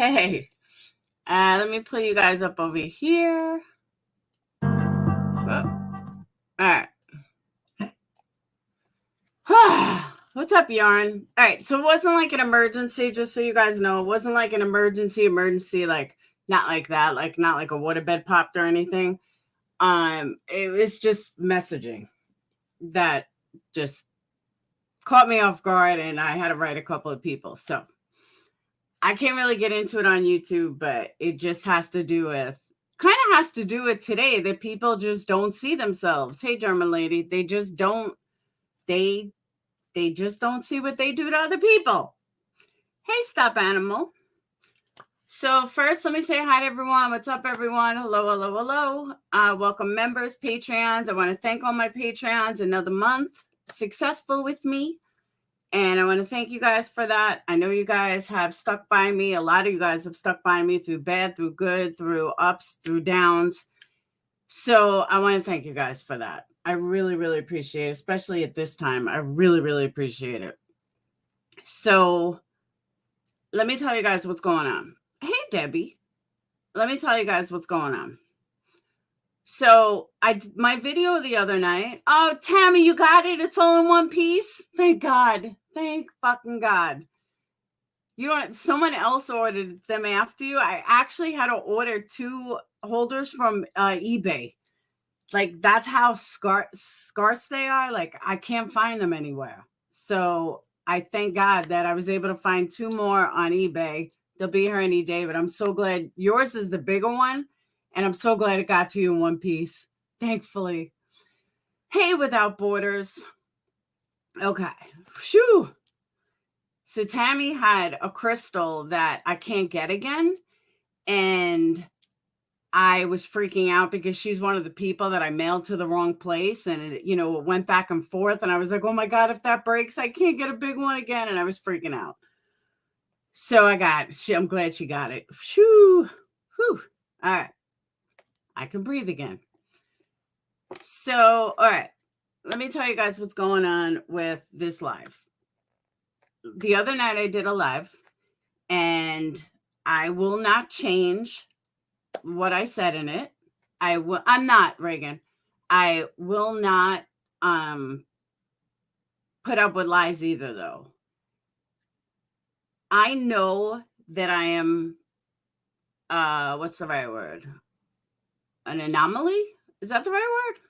Hey. Let me pull you guys up over here. Oh. All right. What's up, Yarn? All right. So it wasn't like an emergency, just so you guys know. It wasn't like an emergency, like not like that, like not like a waterbed popped or anything. It was just messaging that just caught me off guard, and I had to write a couple of people. So I can't really get into it on YouTube, but it just has to do with today that people just don't see themselves. Hey, German lady, they just don't see what they do to other people. Hey, stop animal. So first, let me say hi to everyone. What's up, everyone? Hello, hello, hello. Welcome members, Patreons. I want to thank all my Patreons. Another month successful with me. And I want to thank you guys for that. I know you guys have stuck by me. A lot of you guys have stuck by me through bad, through good, through ups, through downs. So I want to thank you guys for that. I really, really appreciate it, especially at this time. I really, really appreciate it. So let me tell you guys what's going on. Hey, Debbie. Let me tell you guys what's going on. So my video the other night. Oh, Tammy, you got it. It's all in one piece. Thank God. Thank fucking God. You know, someone else ordered them after you. I actually had to order 2 holders from eBay. Like, that's how scarce they are. Like, I can't find them anywhere. So I thank God that I was able to find 2 more on eBay. They'll be here any day, but I'm so glad yours is the bigger one. And I'm so glad it got to you in one piece. Thankfully. Hey, Without Borders. Okay. Phew. So Tammy had a crystal that I can't get again. And I was freaking out because she's one of the people that I mailed to the wrong place. And it went back and forth. And I was like, oh my God, if that breaks, I can't get a big one again. And I was freaking out. So I'm glad she got it. Whew. Whew. All right. I can breathe again. So, all right. Let me tell you guys what's going on with this live. The other night I did a live, and I will not change what I said in it. I'm not, Reagan. I will not put up with lies either, though. I know that I am what's the right word? An anomaly? Is that the right word?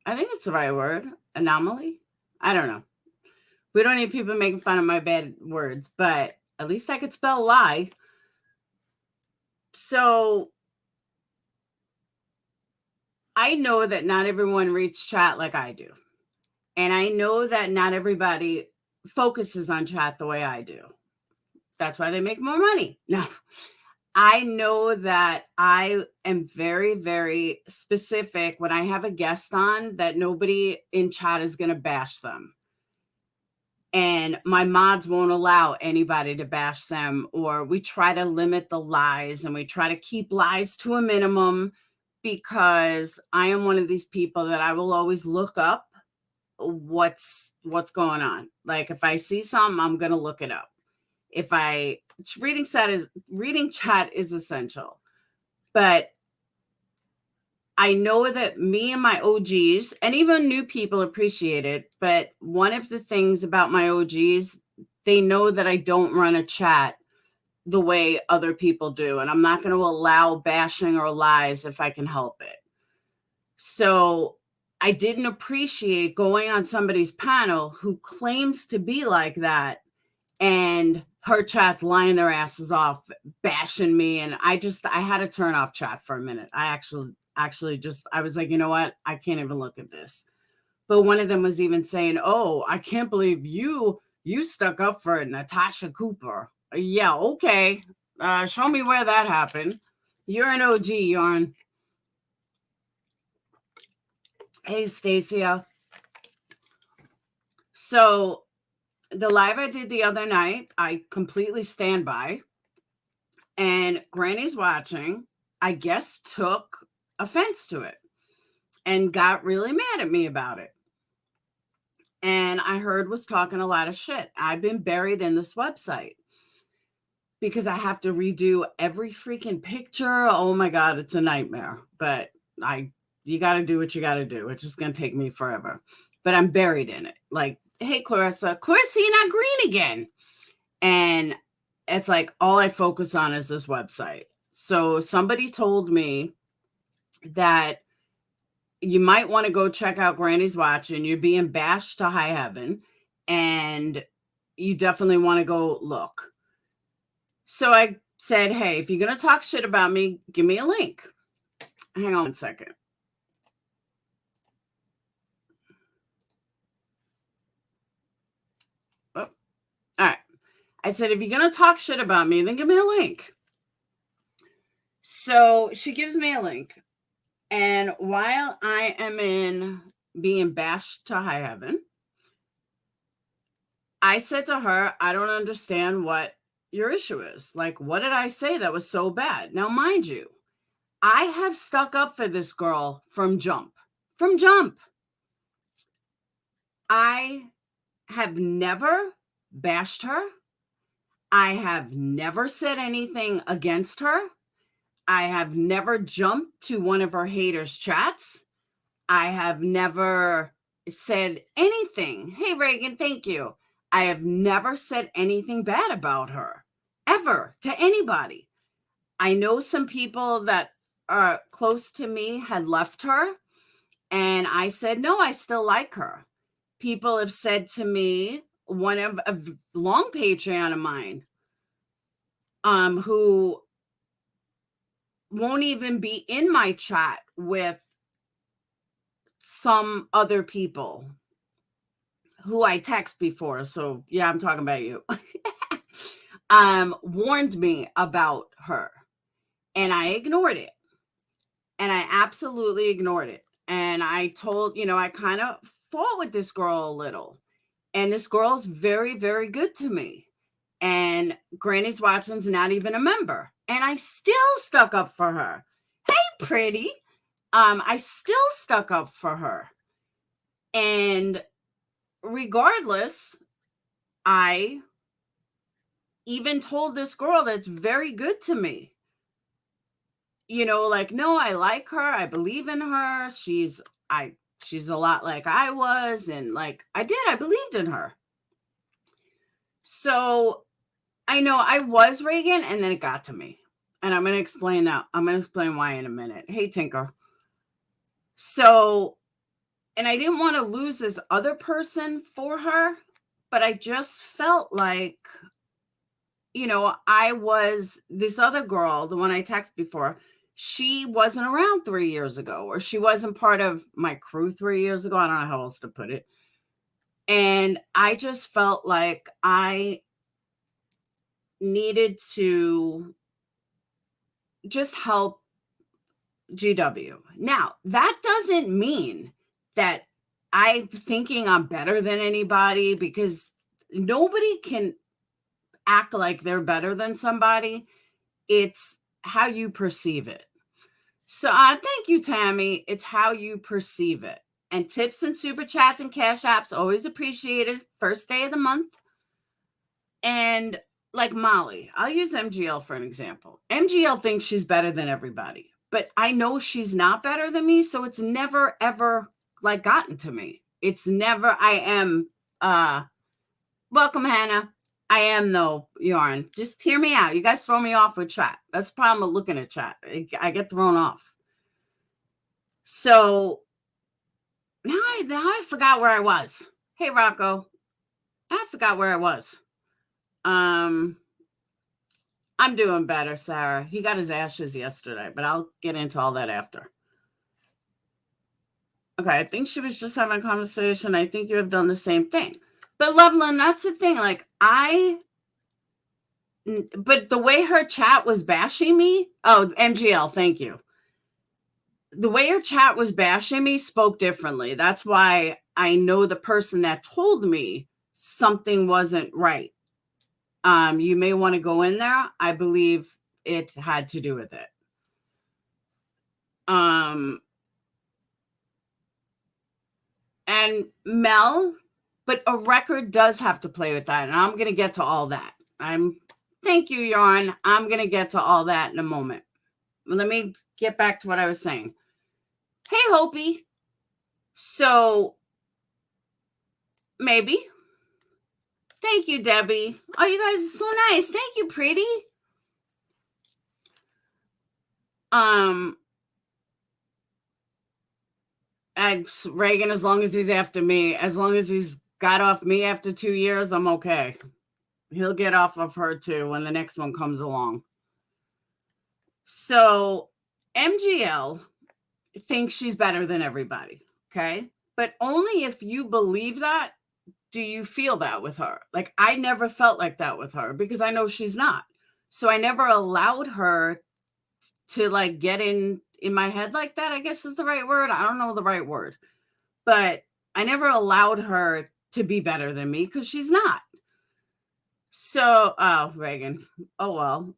I think it's the right word. Anomaly? I don't know. We don't need people making fun of my bad words, but at least I could spell lie. So I know that not everyone reads chat like I do. And I know that not everybody focuses on chat the way I do. That's why they make more money. No, I know that I am very, very specific when I have a guest on that nobody in chat is going to bash them. And my mods won't allow anybody to bash them, or we try to limit the lies and we try to keep lies to a minimum, because I am one of these people that I will always look up what's going on. Like, if I see something, I'm going to look it up. Reading chat is essential. But I know that me and my OGs, and even new people, appreciate it. But one of the things about my OGs, they know that I don't run a chat the way other people do. And I'm not going to allow bashing or lies if I can help it. So I didn't appreciate going on somebody's panel who claims to be like that, and her chat's lying their asses off, bashing me. And I had to turn off chat for a minute. I was like, you know what? I can't even look at this. But one of them was even saying, oh, I can't believe you stuck up for Natasha Cooper. Yeah, okay. Show me where that happened. You're an OG, Yarn. Hey, Stacia. So the live I did the other night, I completely stand by. And Granny's Watching, I guess, took offense to it and got really mad at me about it. And I heard was talking a lot of shit. I've been buried in this website. because I have to redo every freaking picture. Oh my God, it's a nightmare. But you got to do what you got to do. It's just going to take me forever. But I'm buried in it. Like, hey, Clarissa, you're not green again. And it's like all I focus on is this website. So somebody told me that you might want to go check out Granny's Watching. You're being bashed to high heaven, and you definitely want to go look. So I said, hey, if you're going to talk shit about me, give me a link. Hang on 1 second. Oh, all right. I said, if you're going to talk shit about me, then give me a link. So she gives me a link. And while I am in being bashed to high heaven, I said to her, I don't understand what your issue is. Like, what did I say that was so bad? Now, mind you, I have stuck up for this girl from jump. From jump. I have never bashed her. I have never said anything against her. I have never jumped to one of her haters' chats. I have never said anything. Hey, Reagan, thank you. I have never said anything bad about her, ever, to anybody. I know some people that are close to me had left her, and I said, no, I still like her. People have said to me, one of a long Patreon of mine, who won't even be in my chat with some other people who I text before. So yeah, I'm talking about you. Warned me about her, and I ignored it. And I absolutely ignored it. And I told, I kind of fought with this girl a little. And this girl's very, very good to me. And Granny's Watching's not even a member. And I still stuck up for her. Hey, pretty. I still stuck up for her. And regardless, I even told this girl that's very good to me, like, no, I like her. I believe in her. She's a lot like I was. And like, I believed in her. So I know I was Reagan, and then it got to me. And I'm going to explain that. I'm going to explain why in a minute. Hey, Tinker. So, and I didn't want to lose this other person for her, but I just felt like, I was this other girl, the one I texted before. She wasn't around 3 years ago, or she wasn't part of my crew 3 years ago. I don't know how else to put it. And I just felt like I needed to just help GW. Now, that doesn't mean that I'm thinking I'm better than anybody, because nobody can act like they're better than somebody. It's how you perceive it. So thank you, Tammy. It's how you perceive it. And tips and super chats and cash apps, always appreciated. First day of the month. And like Molly, I'll use MGL for an example. MGL thinks she's better than everybody, but I know she's not better than me. So it's never, ever like gotten to me. It's never, I am, welcome, Hannah. I am though, Yarn. Just hear me out. You guys throw me off with chat. That's the problem with looking at chat. I get thrown off. So now I forgot where I was. Hey, Rocco. I forgot where I was. I'm doing better, Sarah. He got his ashes yesterday, but I'll get into all that after. Okay, I think she was just having a conversation. I think you have done the same thing. But Loveland, that's the thing. Like, but the way her chat was bashing me, MGL, thank you. The way her chat was bashing me spoke differently. That's why I know the person that told me something wasn't right. You may want to go in there. I believe it had to do with it. And Mel, but a record does have to play with that. And I'm going to get to all that. I'm Thank you, Yarn. I'm going to get to all that in a moment. Let me get back to what I was saying. Hey, Hopi. So, maybe. Thank you, Debbie. Oh, you guys are so nice. Thank you, pretty. And Reagan, as long as he's after me, as long as he's got off me after 2 years, I'm okay. He'll get off of her too when the next one comes along. So MGL thinks she's better than everybody, okay? But only if you believe that do you feel that with her. Like, I never felt like that with her because I know she's not. So I never allowed her to like get in my head like that, I guess is the right word. I don't know the right word. But I never allowed her to be better than me because she's not. So, oh, Reagan. Oh, well.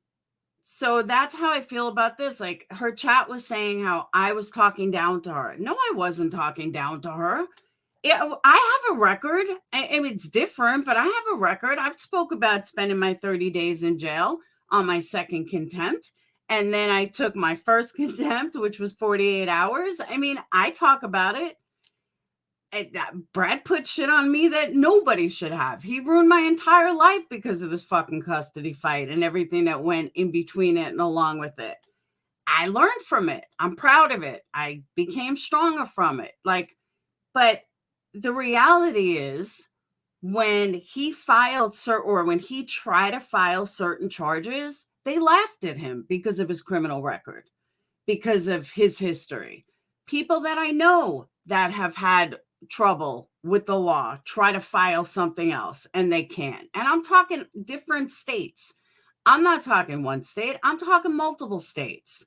So that's how I feel about this. Like, her chat was saying how I was talking down to her. No, I wasn't talking down to her. I have a record. I mean, it's different, but I have a record. I've spoke about spending my 30 days in jail on my second contempt. And then I took my first contempt, which was 48 hours. I mean, I talk about it. Brad put shit on me that nobody should have. He ruined my entire life because of this fucking custody fight and everything that went in between it and along with it. I learned from it. I'm proud of it. I became stronger from it. Like, but the reality is when he filed or when he tried to file certain charges, they laughed at him because of his criminal record, because of his history. People that I know that have had trouble with the law try to file something else and they can't. And I'm talking different states. I'm not talking one state. I'm talking multiple states.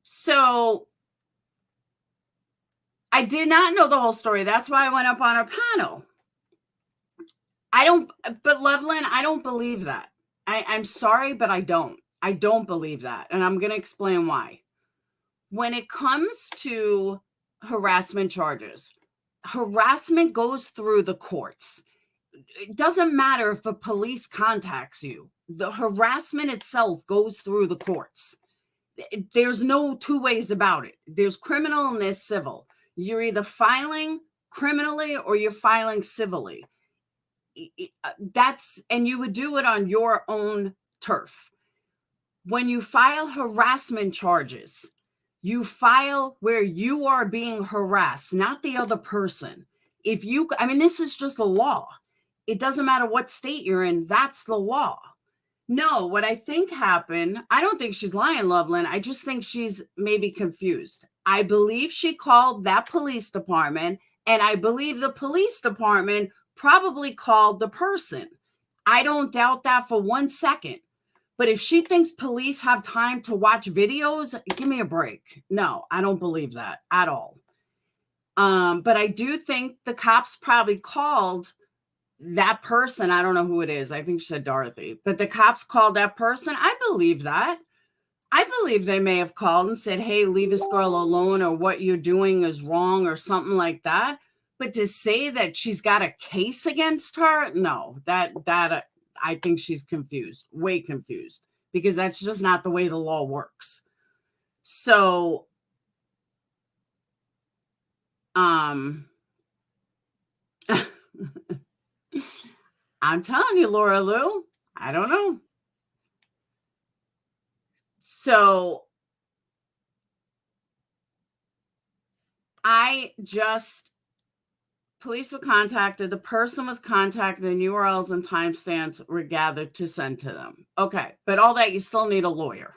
So I did not know the whole story. That's why I went up on our panel. But Loveland, I don't believe that. I'm sorry, but I don't. I don't believe that. And I'm going to explain why. When it comes to harassment charges, harassment goes through the courts. It doesn't matter if a police contacts you. The harassment itself goes through the courts. There's no two ways about it. There's criminal and there's civil. You're either filing criminally or you're filing civilly. And you would do it on your own turf. When you file harassment charges, you file where you are being harassed, not the other person. This is just the law. It doesn't matter what state you're in. That's the law. No, what I think happened, I don't think she's lying, Loveland. I just think she's maybe confused. I believe she called that police department, and I believe the police department probably called the person. I don't doubt that for 1 second. But if she thinks police have time to watch videos, give me a break. No, I don't believe that at all. But I do think the cops probably called that person. I don't know who it is. I think she said Dorothy. But the cops called that person. I believe that. I believe they may have called and said, hey, leave this girl alone, or what you're doing is wrong, or something like that. But to say that she's got a case against her, no, that I think she's confused, way confused, because that's just not the way the law works. So, I'm telling you, Laura Lou, I don't know. So police were contacted, the person was contacted, and URLs and timestamps were gathered to send to them. Okay, but all that, you still need a lawyer.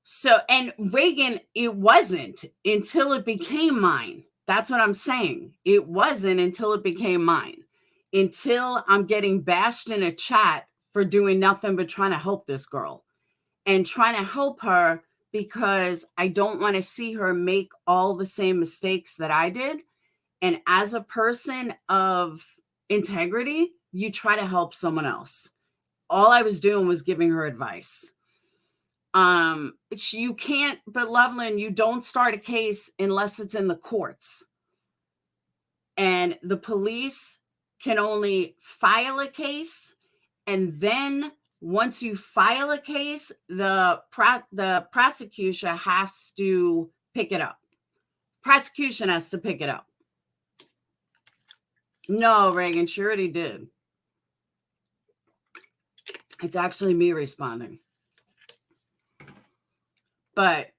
So, and Reagan, it wasn't until it became mine. That's what I'm saying. It wasn't until it became mine. Until I'm getting bashed in a chat for doing nothing but trying to help this girl and trying to help her because I don't want to see her make all the same mistakes that I did. And as a person of integrity, you try to help someone else. All I was doing was giving her advice. You can't, but Loveland, you don't start a case unless it's in the courts. And the police can only file a case and then once you file a case, the prosecution has to pick it up. Prosecution has to pick it up. No, Reagan, she already did. It's actually me responding. But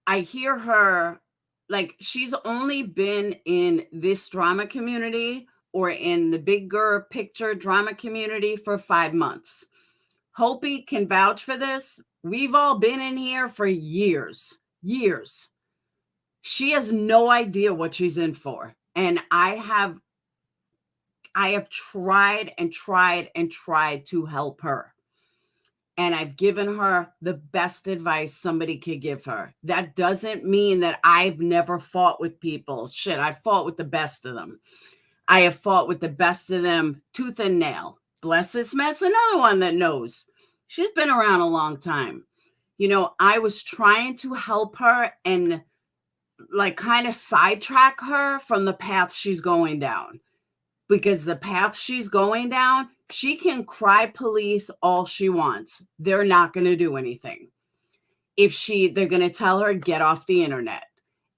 I hear her, like, she's only been in this drama community or in the bigger picture drama community for 5 months. Hopi can vouch for this. We've all been in here for years. She has no idea what she's in for. And I have tried and tried and tried to help her. And I've given her the best advice somebody could give her. That doesn't mean that I've never fought with people. Shit, I fought with the best of them. I have fought with the best of them tooth and nail. Bless this mess, another one that knows. She's been around a long time. You know, I was trying to help her and like kind of sidetrack her from the path she's going down. Because the path she's going down, she can cry police all she wants. They're not going to do anything. They're going to tell her, get off the internet.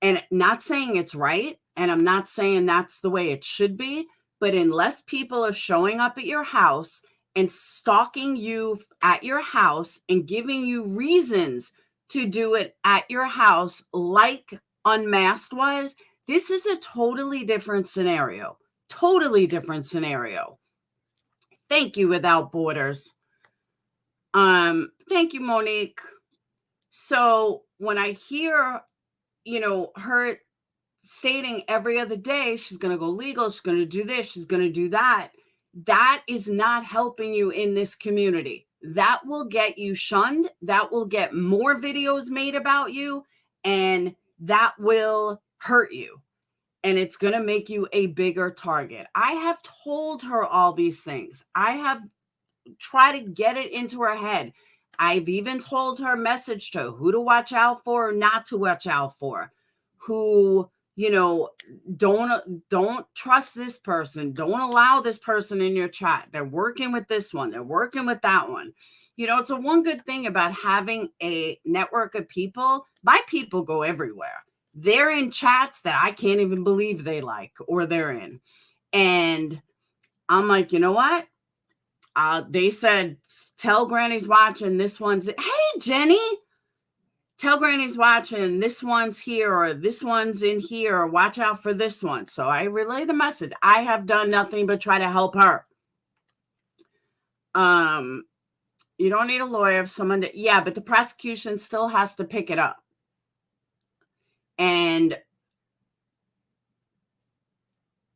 And not saying it's right, and I'm not saying that's the way it should be, but unless people are showing up at your house and stalking you at your house and giving you reasons to do it at your house, like Unmasked was, this is a totally different scenario. Totally different scenario. Thank you, Without Borders. Thank you, Monique. So when I hear, you know, her stating every other day, she's going to go legal, she's going to do this, she's going to do that, that is not helping you in this community. That will get you shunned. That will get more videos made about you, and that will hurt you. And it's going to make you a bigger target. I have told her all these things. I have tried to get it into her head. I've even told her, messaged her who to watch out for, not to watch out for, who, you know, don't trust this person. Don't allow this person in your chat. They're working with this one. They're working with that one. You know, it's a one good thing about having a network of people. My people go everywhere. They're in chats that I can't even believe they like or they're in. And I'm like, you know what? They said, tell Granny's watching, this one's, hey, Jenny, tell Granny's watching, this one's here or this one's in here, or watch out for this one. So I relay the message. I have done nothing but try to help her. You don't need a lawyer if someone, yeah, but the prosecution still has to pick it up. And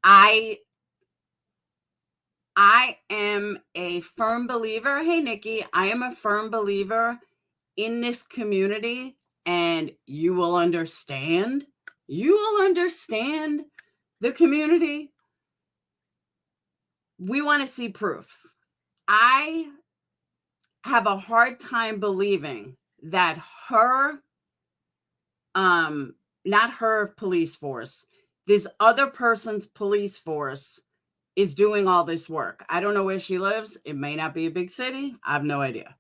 I am a firm believer. Hey, Nikki, I am a firm believer in this community, and you will understand. You will understand the community. We want to see proof. I have a hard time believing that her, not her police force, this other person's police force is doing all this work. I don't know where she lives. It may not be a big city. I have no idea.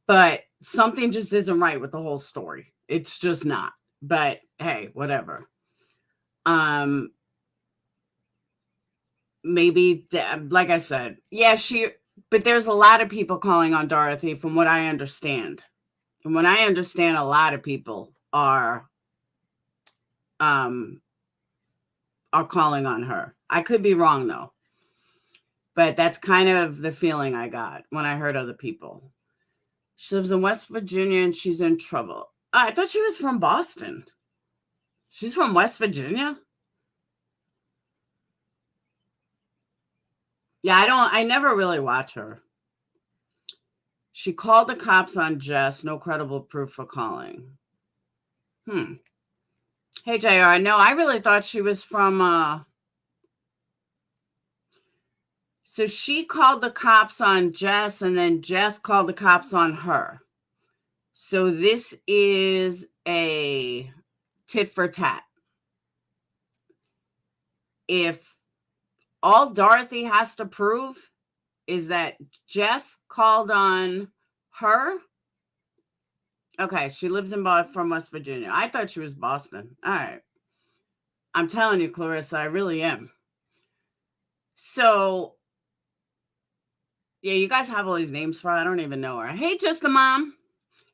But something just isn't right with the whole story. It's just not. But hey, whatever. Maybe, like I said, yeah, but there's a lot of people calling on Dorothy from what I understand. And what I understand, a lot of people are calling on her. I could be wrong though. But that's kind of the feeling I got when I heard other people. She lives in West Virginia and she's in trouble. I thought she was from Boston. She's from West Virginia? Yeah, I never really watch her. She called the cops on Jess. No credible proof for calling. Hey, JR. No, I really thought she was from... So she called the cops on Jess, and then Jess called the cops on her. So this is a tit for tat. If all Dorothy has to prove is that Jess called on her. Okay, she lives from West Virginia. I thought she was Boston. All right. I'm telling you, Clarissa, I really am. So, yeah, you guys have all these names for her. I don't even know her. Hey, Just a Mom.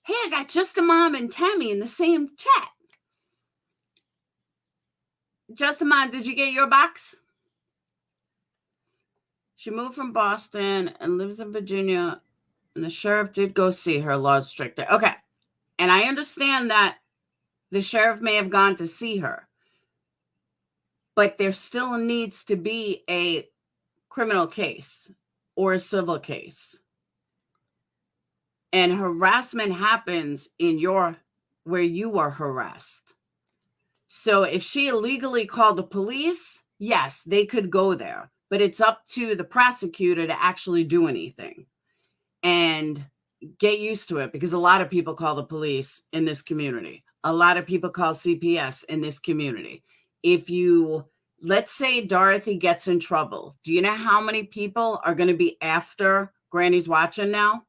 Hey, I got Just a Mom and Tammy in the same chat. Just a Mom, did you get your box? She moved from Boston and lives in Virginia, and the sheriff did go see her. Laws stricter. Okay. And I understand that the sheriff may have gone to see her, but there still needs to be a criminal case or a civil case. And harassment happens in where you were harassed. So if she illegally called the police, yes, they could go there, but it's up to the prosecutor to actually do anything. And get used to it, because a lot of people call the police in this community. A lot of people call CPS in this community. Let's say Dorothy gets in trouble. Do you know how many people are going to be after Granny's watching now?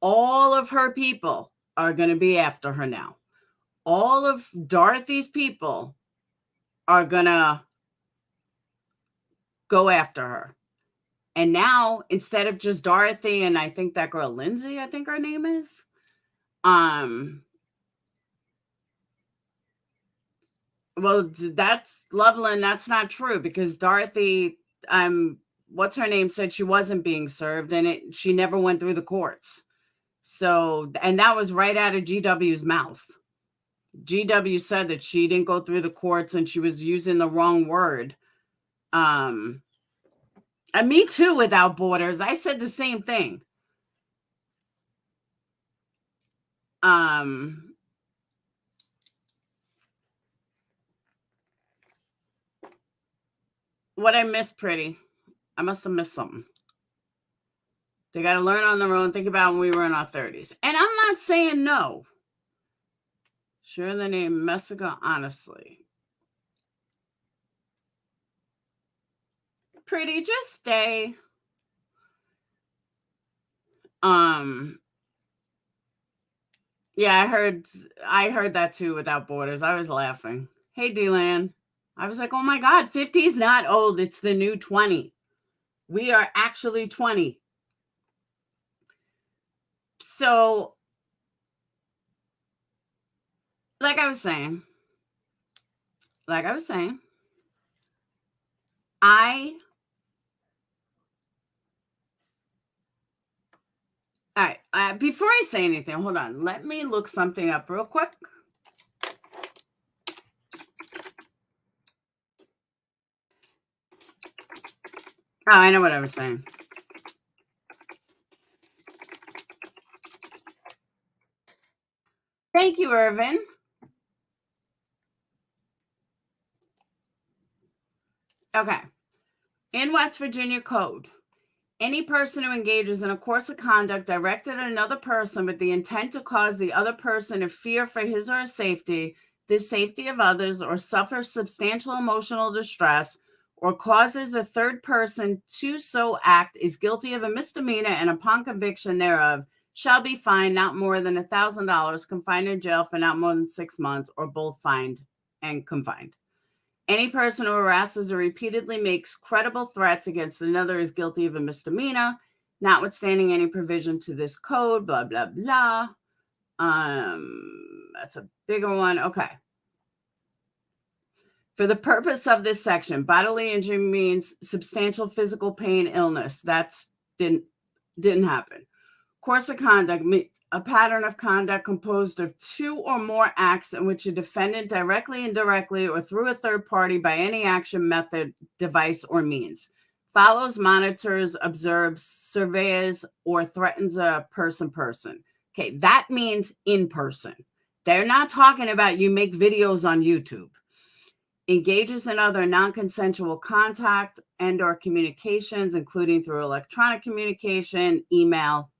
All of her people are going to be after her now. All of Dorothy's people are going to go after her. And now, instead of just Dorothy and I think that girl Lindsay, I think her name is, well, that's Loveland. That's not true, because Dorothy, what's her name, said she wasn't being served, and she never went through the courts. So, and that was right out of GW's mouth. GW said that she didn't go through the courts and she was using the wrong word. And me too, Without Borders. I said the same thing. What I missed, Pretty? I must have missed something. They got to learn on their own. Think about when we were in our 30s. And I'm not saying no. Sure, the name Messica, honestly. Pretty, just stay. Yeah, I heard that too, Without Borders. I was laughing. Hey, D-Lan. I was like, oh my God, 50 is not old. It's the new 20. We are actually 20. So, like I was saying, all right, before I say anything, hold on. Let me look something up real quick. Oh, I know what I was saying. Thank you, Irvin. Okay. In West Virginia Code, any person who engages in a course of conduct directed at another person with the intent to cause the other person to fear for his or her safety, the safety of others, or suffers substantial emotional distress, or causes a third person to so act, is guilty of a misdemeanor, and upon conviction thereof shall be fined not more than $1,000, confined in jail for not more than 6 months, or both fined and confined. Any person who harasses or repeatedly makes credible threats against another is guilty of a misdemeanor, notwithstanding any provision to this code, blah, blah, blah. That's a bigger one. Okay. For the purpose of this section, bodily injury means substantial physical pain, illness. That's didn't happen. Course of conduct, a pattern of conduct composed of 2 or more acts in which a defendant directly, indirectly, or through a third party by any action, method, device, or means follows, monitors, observes, surveys, or threatens a person. Okay, that means in person. They're not talking about you make videos on YouTube. Engages in other non-consensual contact and or communications, including through electronic communication, email,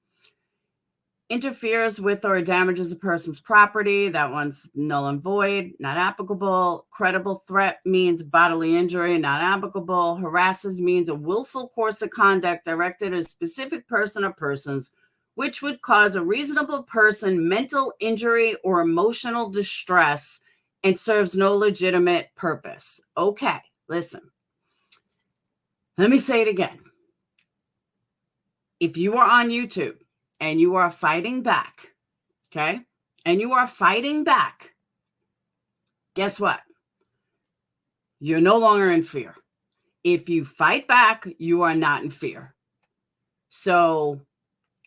interferes with or damages a person's property. That one's null and void, not applicable. Credible threat means bodily injury, not applicable. Harasses means a willful course of conduct directed at a specific person or persons, which would cause a reasonable person mental injury or emotional distress and serves no legitimate purpose. Okay, listen. Let me say it again. If you are on YouTube and you are fighting back, okay, and you are fighting back, guess what? You're no longer in fear. If you fight back, you are not in fear. So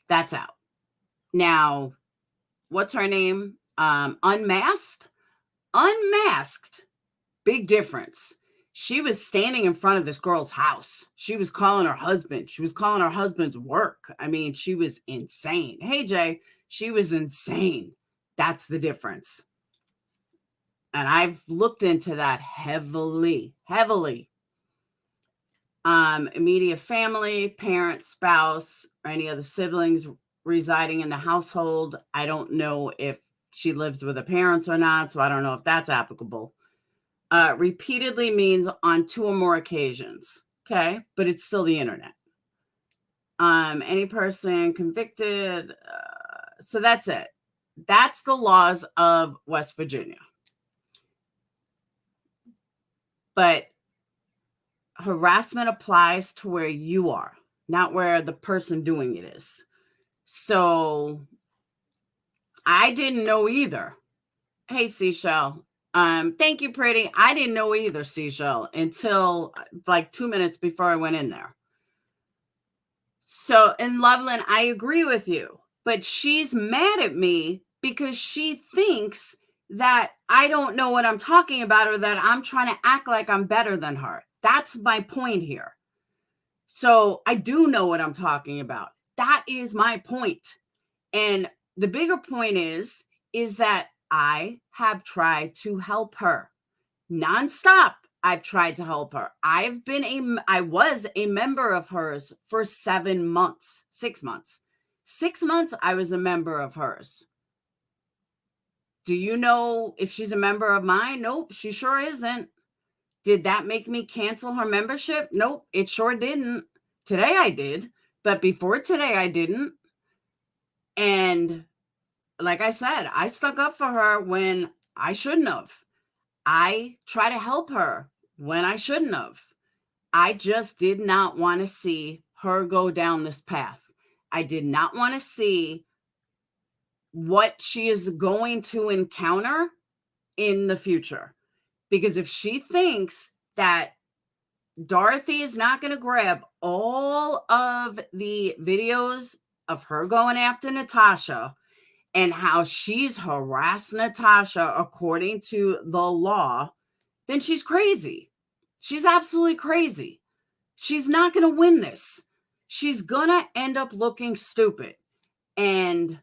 that's out. Now, what's her name? Unmasked? Unmasked. Big difference. She was standing in front of this girl's house. She was calling her husband. She was calling her husband's work. I mean, she was insane. Hey, Jay, she was insane. That's the difference. And I've looked into that heavily. Immediate family, parent, spouse, or any other siblings residing in the household. I don't know if she lives with her parents or not, so I don't know if that's applicable. Repeatedly means on 2 or more occasions. Okay, but it's still the internet. Any person convicted. So that's it. That's the laws of West Virginia. But harassment applies to where you are, not where the person doing it is. So I didn't know either. Hey, Seashell. Thank you, pretty. I didn't know either, Seashell, until like 2 minutes before I went in there. So in Loveland, I agree with you, but she's mad at me because she thinks that I don't know what I'm talking about or that I'm trying to act like I'm better than her. That's my point here. So I do know what I'm talking about. That is my point. And the bigger point is that I have tried to help her nonstop. I've tried to help her. I was a member of hers for 7 months, 6 months. 6 months I was a member of hers. Do you know if she's a member of mine? Nope, she sure isn't. Did that make me cancel her membership? Nope, it sure didn't. Today I did, but before today I didn't. And like I said, I stuck up for her when I shouldn't have. I try to help her when I shouldn't have. I just did not want to see her go down this path. I did not want to see what she is going to encounter in the future. Because if she thinks that Dorothy is not going to grab all of the videos of her going after Natasha and how she's harassed Natasha according to the law, then she's crazy. She's absolutely crazy. She's not going to win this. She's going to end up looking stupid. And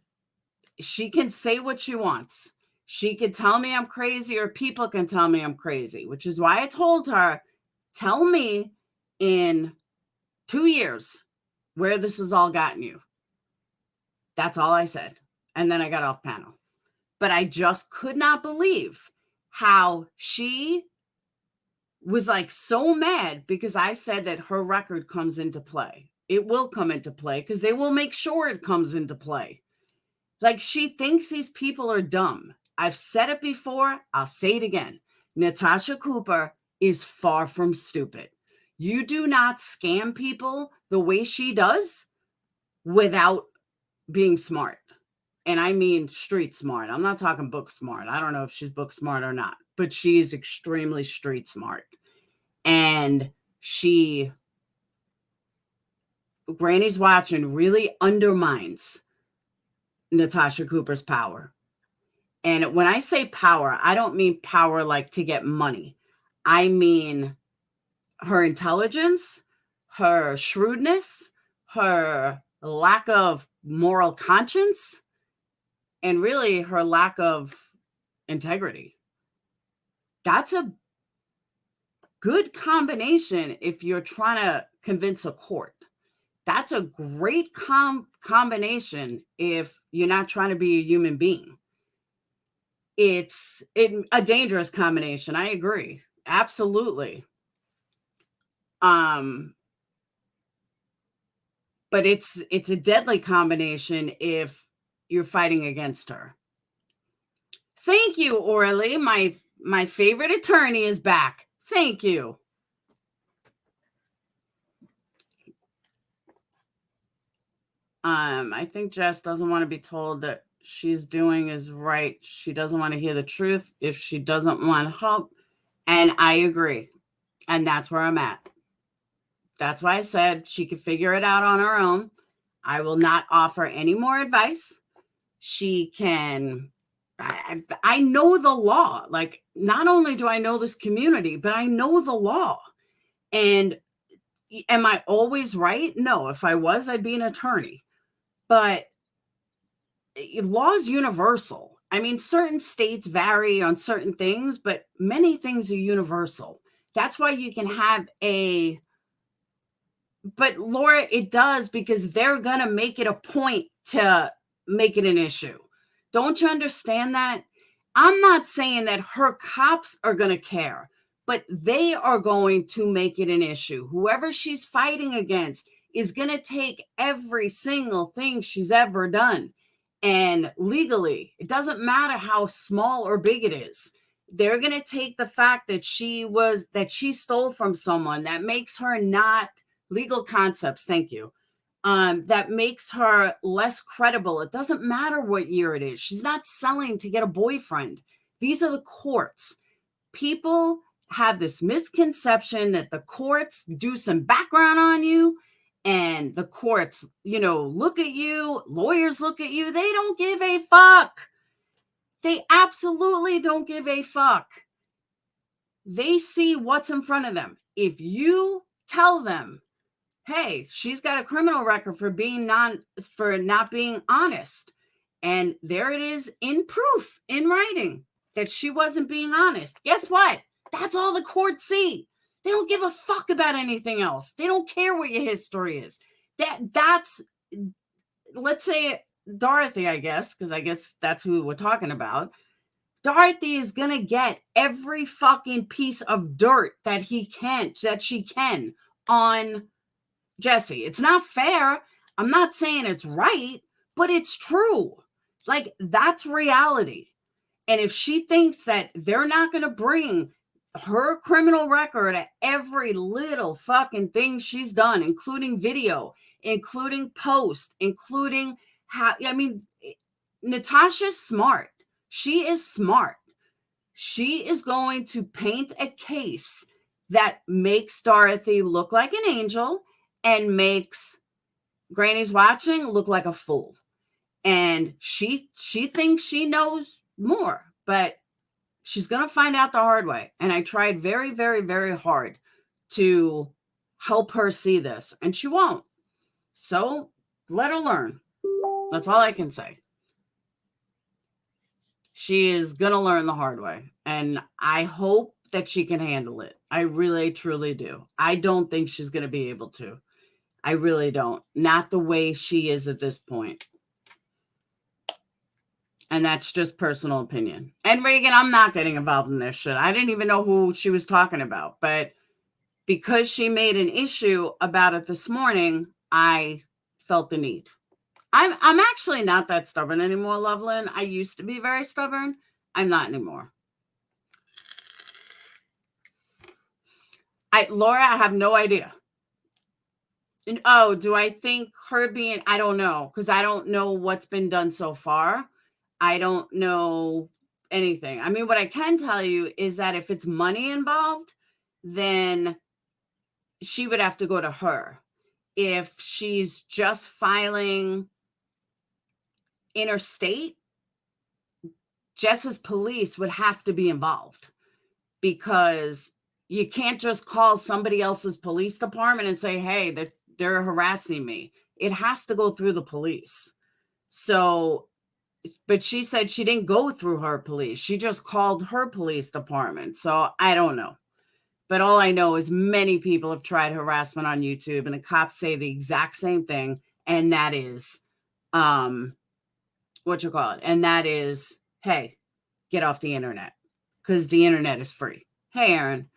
she can say what she wants. She can tell me I'm crazy, or people can tell me I'm crazy, which is why I told her, tell me in 2 years where this has all gotten you. That's all I said. And then I got off panel. But I just could not believe how she was like so mad because I said that her record comes into play. It will come into play because they will make sure it comes into play. Like, she thinks these people are dumb. I've said it before. I'll say it again. Natasha Cooper is far from stupid. You do not scam people the way she does without being smart. And I mean street smart. I'm not talking book smart. I don't know if she's book smart or not, but she is extremely street smart. And Granny's Watching really undermines Natasha Cooper's power. And when I say power, I don't mean power like to get money. I mean her intelligence, her shrewdness, her lack of moral conscience, and really her lack of integrity. That's a good combination if you're trying to convince a court. That's a great combination if you're not trying to be a human being. It's a dangerous combination. I agree. Absolutely. But it's a deadly combination if you're fighting against her. Thank you, Orly. My favorite attorney is back. Thank you. I think Jess doesn't want to be told that she's doing is right. She doesn't want to hear the truth if she doesn't want help. And I agree. And that's where I'm at. That's why I said she could figure it out on her own. I will not offer any more advice. She can, I know the law. Like, not only do I know this community, but I know the law. And am I always right? No. If I was, I'd be an attorney. But law is universal. I mean, certain states vary on certain things, but many things are universal. That's why you can have but Laura, it does, because they're going to make it a point to make it an issue. Don't you understand that? I'm not saying that her cops are going to care, but they are going to make it an issue. Whoever she's fighting against is going to take every single thing she's ever done. And legally, it doesn't matter how small or big it is. They're going to take the fact that she stole from someone that makes her not legal concepts. Thank you. That makes her less credible. It doesn't matter what year it is. She's not selling to get a boyfriend. These are the courts. People have this misconception that the courts do some background on you, and the courts, look at you, lawyers look at you. They don't give a fuck. They absolutely don't give a fuck. They see what's in front of them. If you tell them, hey, she's got a criminal record for not being honest, and there it is in proof, in writing, that she wasn't being honest. Guess what? That's all the courts see. They don't give a fuck about anything else. They don't care what your history is. That's, let's say Dorothy, I guess, because I guess that's who we're talking about. Dorothy is going to get every fucking piece of dirt that she can on Jesse. It's not fair. I'm not saying it's right, but it's true. Like, that's reality. And if she thinks that they're not going to bring her criminal record at every little fucking thing she's done, including video, including post, including Natasha's smart. She is smart. She is going to paint a case that makes Dorothy look like an angel and makes Granny's Watching look like a fool. And she thinks she knows more, but she's going to find out the hard way. And I tried very, very, very hard to help her see this, and she won't. So let her learn. That's all I can say. She is going to learn the hard way. And I hope that she can handle it. I really, truly do. I don't think she's going to be able to. I really don't. Not the way she is at this point. And that's just personal opinion. And Reagan, I'm not getting involved in this shit. I didn't even know who she was talking about. But because she made an issue about it this morning, I felt the need. I'm actually not that stubborn anymore, Loveland. I used to be very stubborn. I'm not anymore. Laura, I have no idea. And, do I think her being, I don't know, because I don't know what's been done so far. I don't know anything. I mean, what I can tell you is that if it's money involved, then she would have to go to her. If she's just filing interstate, Jess's police would have to be involved, because you can't just call somebody else's police department and say, hey, they're harassing me. It has to go through the police. So, but she said she didn't go through her police. She just called her police department. So I don't know. But all I know is many people have tried harassment on YouTube, and the cops say the exact same thing, and that is, and that is, hey, get off the internet, because the internet is free. Hey, Aaron.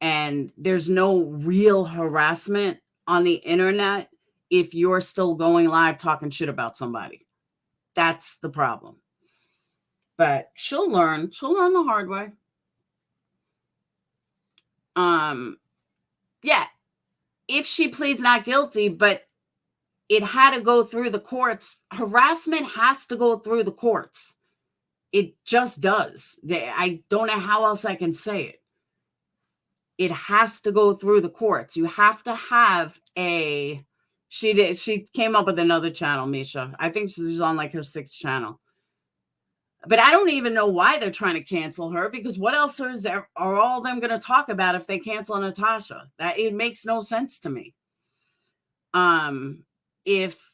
And there's no real harassment on the internet if you're still going live talking shit about somebody. That's the problem. But she'll learn the hard way. Yeah, if she pleads not guilty, but it had to go through the courts. Harassment has to go through the courts. It just does. I don't know how else I can say it. It has to go through the courts. You have to have she came up with another channel, Misha. I think she's on like her 6th channel. But I don't even know why they're trying to cancel her, because what else are all of them going to talk about if they cancel Natasha? That it makes no sense to me. If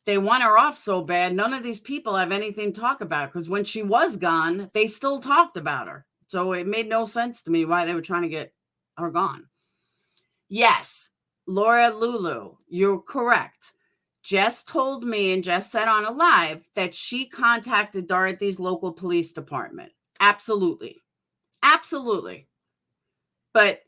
they want her off so bad, none of these people have anything to talk about, because when she was gone, they still talked about her. So it made no sense to me why they were trying to get her gone. Yes, Laura Lulu, you're correct. Jess told me, and Jess said on a live, that she contacted Dorothy's local police department. Absolutely. Absolutely. But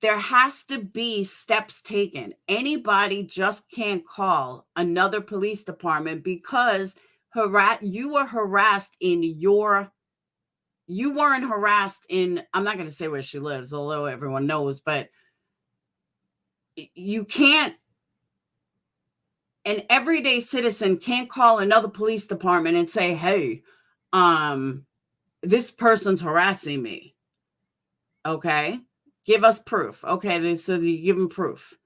there has to be steps taken. Anybody just can't call another police department because you were harassed in your... You weren't harassed in, I'm not going to say where she lives, although everyone knows, but you can't, an everyday citizen can't call another police department and say, hey, this person's harassing me. Okay. Give us proof. Okay. So you give them proof,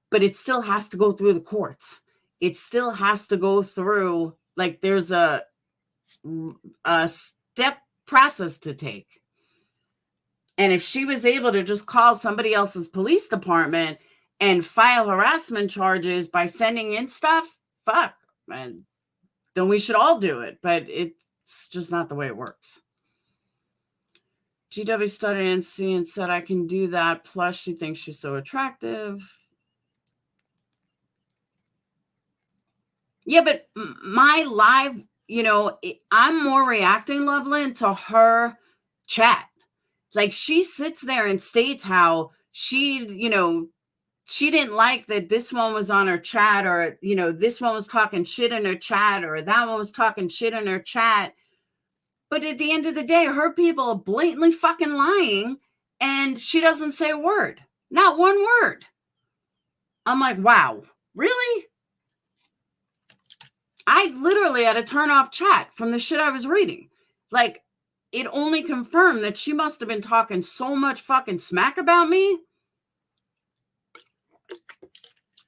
but it still has to go through the courts. It still has to go through, like there's a step process to take. And if she was able to just call somebody else's police department and file harassment charges by sending in stuff, fuck, man, then we should all do it. But it's just not the way it works. GW studied NC and said, I can do that. Plus, she thinks she's so attractive. Yeah, but my live, I'm more reacting, Loveland, to her chat. Like, she sits there and states how she didn't like that this one was on her chat, or, this one was talking shit in her chat, or that one was talking shit in her chat. But at the end of the day, her people are blatantly fucking lying, and she doesn't say a word. Not one word. I'm like, wow, really? I literally had to turn off chat from the shit I was reading. Like, it only confirmed that she must have been talking so much fucking smack about me.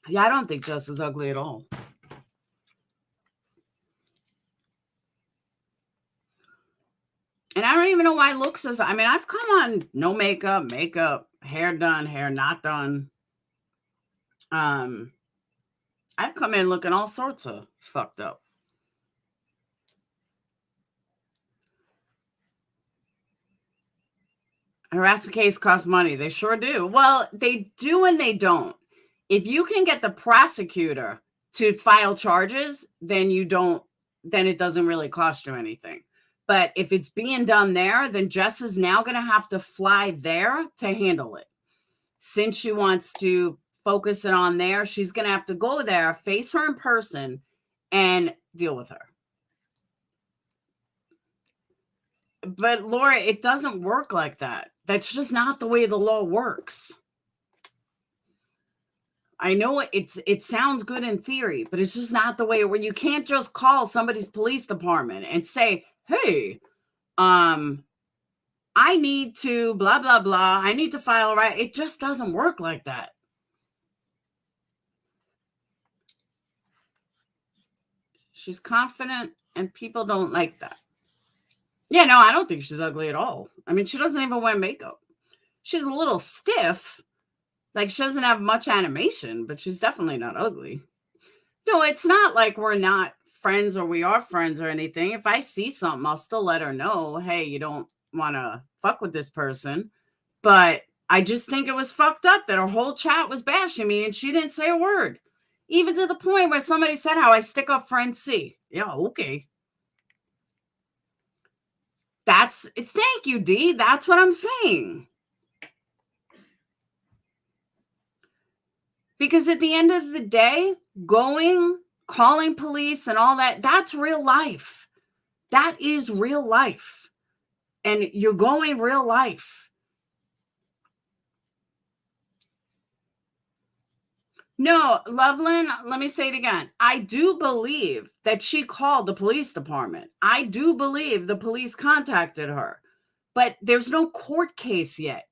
Yeah, I don't think Jess is ugly at all. And I don't even know why looks as... I mean, I've come on no makeup, hair done, hair not done. I've come in looking all sorts of fucked up. Harassment case costs money. They sure do. Well, they do and they don't. If you can get the prosecutor to file charges, then it doesn't really cost you anything. But if it's being done there, then Jess is now going to have to fly there to handle it. Since she wants to focus it on there, she's going to have to go there, face her in person, and deal with her. But Laura, it doesn't work like that. That's just not the way the law works. I know it sounds good in theory, but it's just not the way where you can't just call somebody's police department and say, hey, I need to blah, blah, blah. I need to file right. It just doesn't work like that. She's confident and people don't like that. Yeah, no, I don't think she's ugly at all. I mean, she doesn't even wear makeup. She's a little stiff. Like, she doesn't have much animation, but she's definitely not ugly. No, it's not like we're not friends or we are friends or anything. If I see something, I'll still let her know, hey, you don't want to fuck with this person. But I just think it was fucked up that her whole chat was bashing me and she didn't say a word. Even to the point where somebody said how I stick up for NC. Yeah, okay. Thank you, D. That's what I'm saying. Because at the end of the day, calling police and all that, that's real life. That is real life. And you're going real life. No, Loveland, let me say it again. I do believe that she called the police department. I do believe the police contacted her. But there's no court case yet.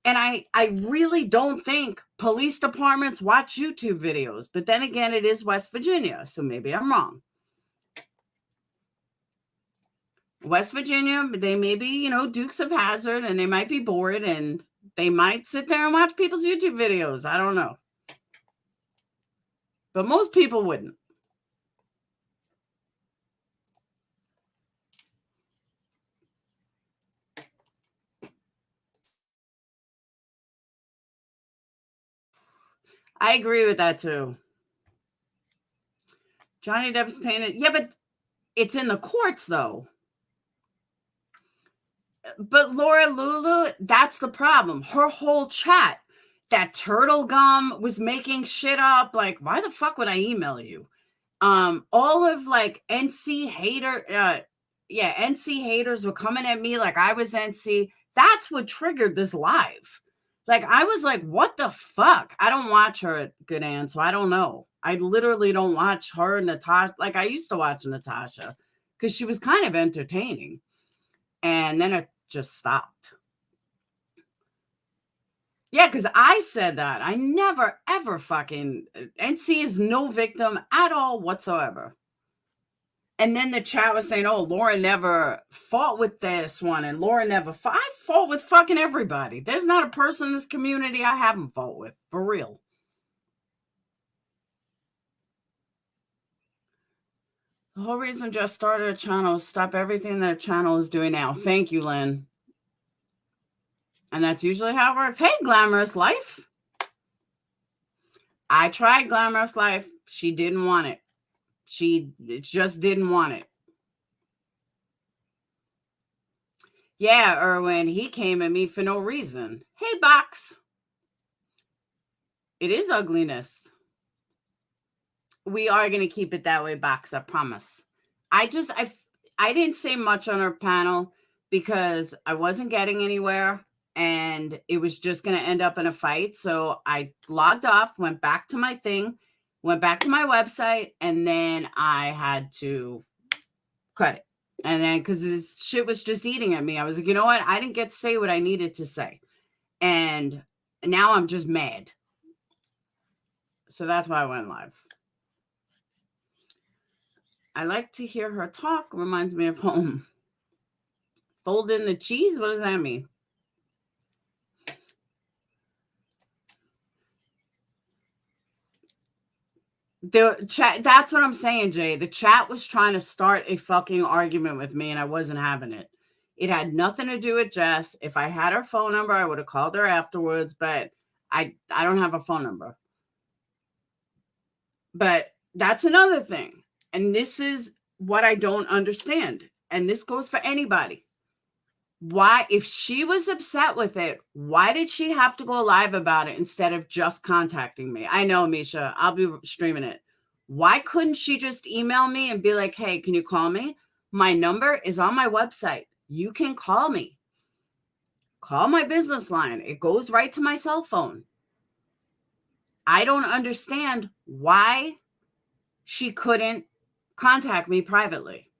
And I really don't think police departments watch YouTube videos. But then again, it is West Virginia, so maybe I'm wrong. West Virginia, they may be, Dukes of Hazzard, and they might be bored, and they might sit there and watch people's YouTube videos. I don't know. But most people wouldn't. I agree with that too. Johnny Depp's painted. Yeah, but it's in the courts though. But Laura Lulu, that's the problem. Her whole chat, that turtle gum was making shit up. Like, why the fuck would I email you? All of like NC haters were coming at me like I was NC. That's what triggered this live. Like, I was like, what the fuck? I don't watch her at Good Ann, so I don't know. I literally don't watch her and Natasha. Like, I used to watch Natasha because she was kind of entertaining. And then it just stopped. Yeah, because I said that. I never, ever fucking... NC is no victim at all whatsoever. And then the chat was saying, oh, Laura never fought with this one. And Laura never fought. I fought with fucking everybody. There's not a person in this community I haven't fought with. For real. The whole reason Jess started a channel is stop everything that a channel is doing now. Thank you, Lynn. And that's usually how it works. Hey, Glamorous Life. I tried Glamorous Life. She didn't want it. She just didn't want it. Yeah, Erwin, he came at me for no reason. Hey, Box. It is ugliness. We are going to keep it that way, Box. I promise. I didn't say much on her panel because I wasn't getting anywhere and it was just going to end up in a fight. So I logged off, went back to my thing, went back to my website, and then I had to cut it. And then because this shit was just eating at me, I was like, you know what? I didn't get to say what I needed to say. And now I'm just mad. So that's why I went live. I like to hear her talk. Reminds me of home. Fold in the cheese? What does that mean? The chat, that's what I'm saying, Jay. The chat was trying to start a fucking argument with me and I wasn't having it. It had nothing to do with Jess. If I had her phone number, I would have called her afterwards, but I don't have a phone number. But that's another thing. And this is what I don't understand. And this goes for anybody. Why, if she was upset with it, why did she have to go live about it instead of just contacting me? I know, Misha, I'll be streaming it. Why couldn't she just email me and be like, hey, can you call me? My number is on my website. You can call me. Call my business line. It goes right to my cell phone. I don't understand why she couldn't contact me privately.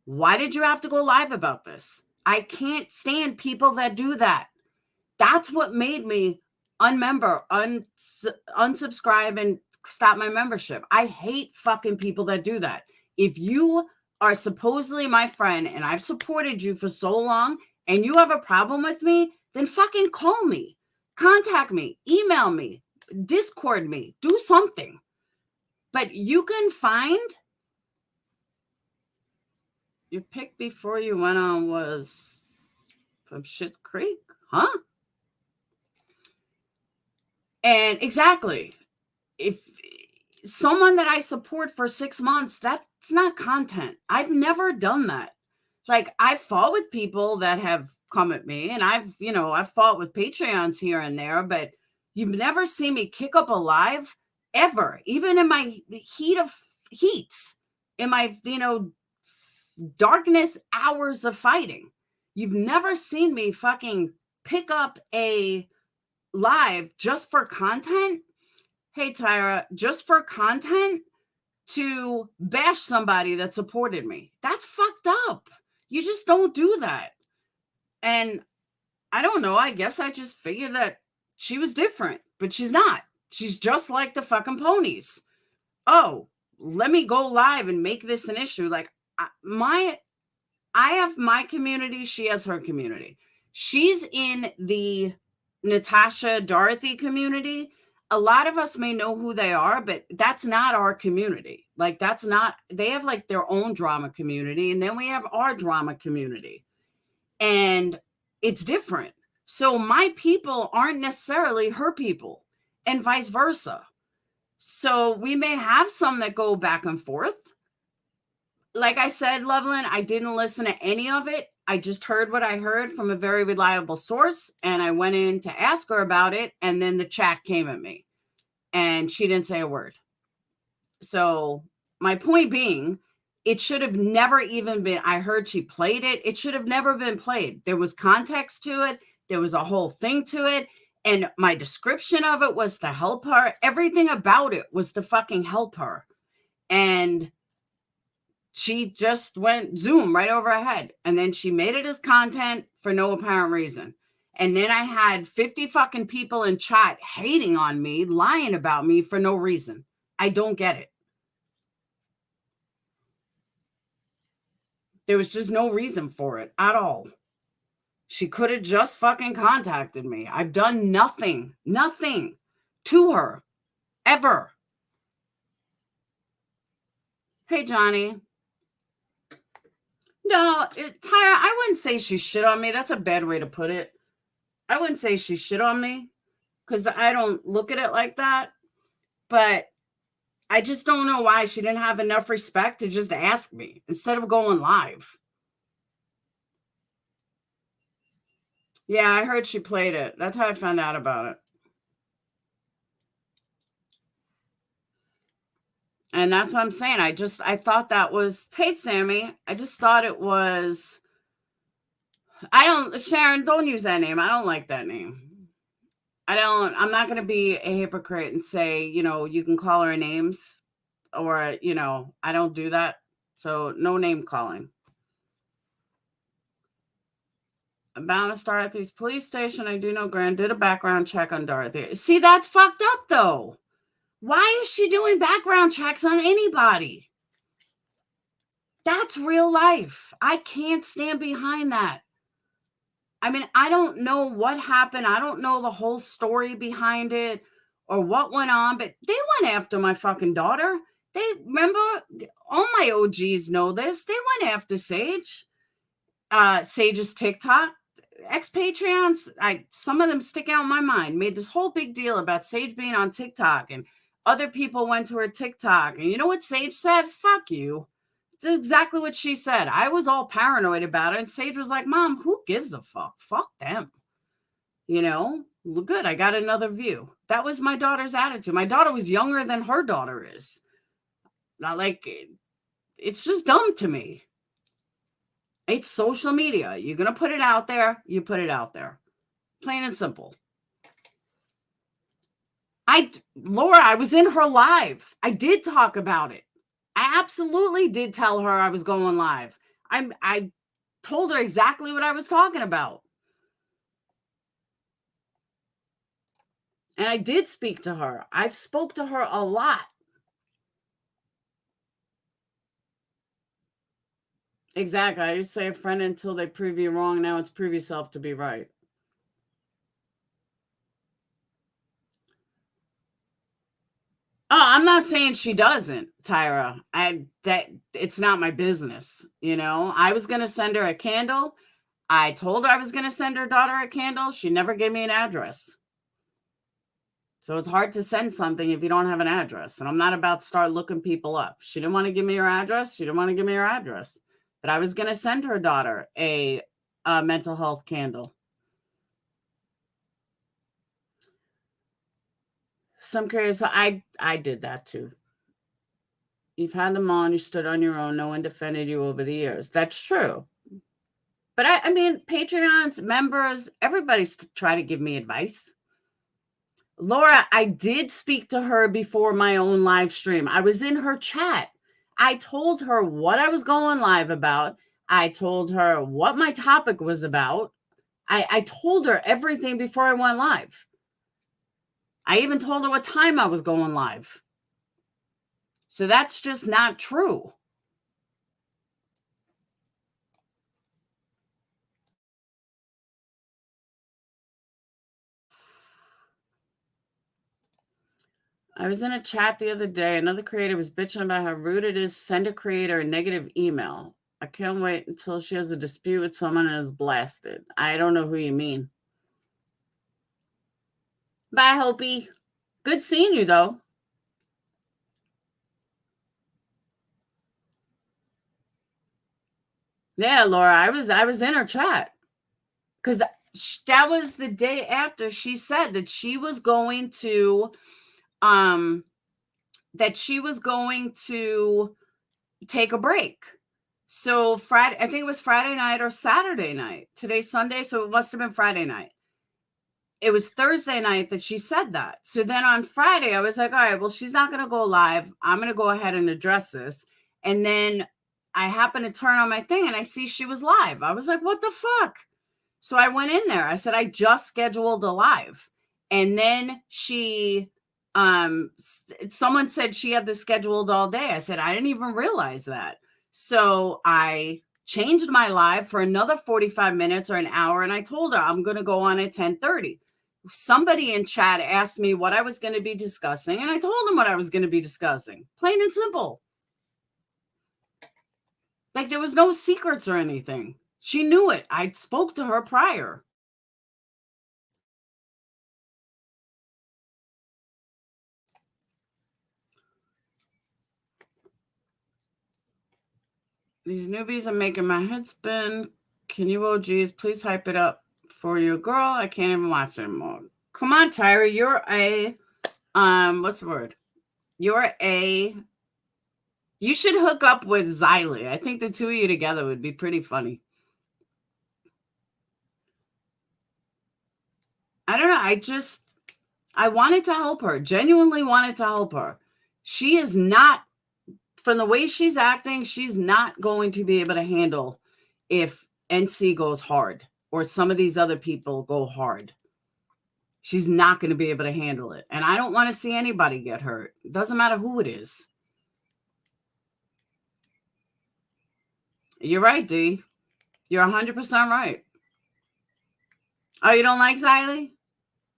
Why did you have to go live about this? I can't stand people that do that. That's what made me unsubscribe and stop my membership. I hate fucking people that do that. If you are supposedly my friend and I've supported you for so long and you have a problem with me, then fucking call me, contact me, email me, Discord me, do something. But you can find... Your pick before you went on was from Schitt's Creek? Huh? And exactly. If someone that I support for 6 months, that's not content. I've never done that. Like, I've fought with people that have come at me, and I've fought with Patreons here and there, but you've never seen me kick up a live ever, even in my heats, in my, darkness hours of fighting. You've never seen me fucking pick up a live just for content. Hey, Tyra, just for content to bash somebody that supported me. That's fucked up. You just don't do that. And I don't know. I guess I just figured that she was different, but she's not. She's just like the fucking ponies. Oh, let me go live and make this an issue. Like, I have my community. She has her community. She's in the Natasha Dorothy community. A lot of us may know who they are, but that's not our community. Like, they have like their own drama community. And then we have our drama community. And it's different. So my people aren't necessarily her people, and vice versa. So we may have some that go back and forth. Like I said, Loveland, I didn't listen to any of it. I just heard what I heard from a very reliable source, and I went in to ask her about it, and then the chat came at me, and she didn't say a word. So my point being, it should have never even been, I heard she played it. It should have never been played. There was context to it. There was a whole thing to it. And my description of it was to help her. Everything about it was to fucking help her. And she just went zoom right over her head. And then she made it as content for no apparent reason. And then I had 50 fucking people in chat hating on me, lying about me for no reason. I don't get it. There was just no reason for it at all. She could have just fucking contacted me. I've done nothing to her, ever. Hey, Johnny. No, Tyra, I wouldn't say she shit on me. That's a bad way to put it. I wouldn't say she shit on me because I don't look at it like that. But I just don't know why she didn't have enough respect to just ask me instead of going live. Yeah, I heard she played it. That's how I found out about it. And that's what I'm saying. I thought that was, hey, Sammy, I just thought it was, Sharon, don't use that name. I don't like that name. I'm not going to be a hypocrite and say, you can call her names or, I don't do that. So no name calling. About Dorothy's police station. I do know Grant did a background check on Dorothy. See, that's fucked up though. Why is she doing background checks on anybody? That's real life. I can't stand behind that. I mean, I don't know what happened. I don't know the whole story behind it or what went on, but they went after my fucking daughter. Remember, all my OGs know this. They went after Sage. Sage's TikTok ex-Patreons, some of them stick out in my mind, made this whole big deal about Sage being on TikTok, and other people went to her TikTok. And you know what Sage said? Fuck you. It's exactly what she said. I was all paranoid about it. And Sage was like, Mom, who gives a fuck? Fuck them. Good. I got another view. That was my daughter's attitude. My daughter was younger than her daughter is. Not like, it's just dumb to me. It's social media. You're going to put it out there. You put it out there. Plain and simple. Laura, I was in her live. I did talk about it. I absolutely did tell her I was going live. I told her exactly what I was talking about. And I did speak to her. I've spoke to her a lot. Exactly. I used to say a friend until they prove you wrong. Now it's prove yourself to be right. Oh, I'm not saying she doesn't, Tyra. It's not my business. I was going to send her a candle. I told her I was going to send her daughter a candle. She never gave me an address. So it's hard to send something if you don't have an address. And I'm not about to start looking people up. She didn't want to give me her address. She didn't want to give me her address. But I was going to send her daughter a mental health candle. Some curious, I did that too. You've had them on, you stood on your own. No one defended you over the years. That's true. But I mean, Patreons, members, everybody's trying to give me advice. Laura, I did speak to her before my own live stream. I was in her chat. I told her what I was going live about. I told her what my topic was about. I told her everything before I went live. I even told her what time I was going live. So that's just not true. I was in a chat the other day. Another creator was bitching about how rude it is to send a creator a negative email. I can't wait until she has a dispute with someone and is blasted. I don't know who you mean. Bye, Hopi. Good seeing you, though. Yeah, Laura, I was in her chat because that was the day after she said that she was going to take a break. So Friday, I think it was Friday night or Saturday night. Today's Sunday, so it must have been Friday night. It was Thursday night that she said that. So then on Friday, I was like, all right, well, she's not going to go live. I'm going to go ahead and address this. And then I happened to turn on my thing and I see she was live. I was like, what the fuck? So I went in there. I said, I just scheduled a live. And then someone said she had this scheduled all day. I said, I didn't even realize that. So I changed my live for another 45 minutes or an hour. And I told her I'm going to go on at 10:30. Somebody in chat asked me what I was going to be discussing. And I told them what I was going to be discussing. Plain and simple. Like there was no secrets or anything. She knew it. I spoke to her prior. These newbies are making my head spin. Can you OGs please hype it up for your girl? I can't even watch it anymore. Come on, Tyra. You're a what's the word? You should hook up with Xylee. I think the two of you together would be pretty funny. I don't know. I wanted to help her. Genuinely wanted to help her. She is not, from the way she's acting, she's not going to be able to handle if NC goes hard or some of these other people go hard. She's not going to be able to handle it. And I don't want to see anybody get hurt. It doesn't matter who it is. You're right, D. You're 100% right. Oh, you don't like Xylee?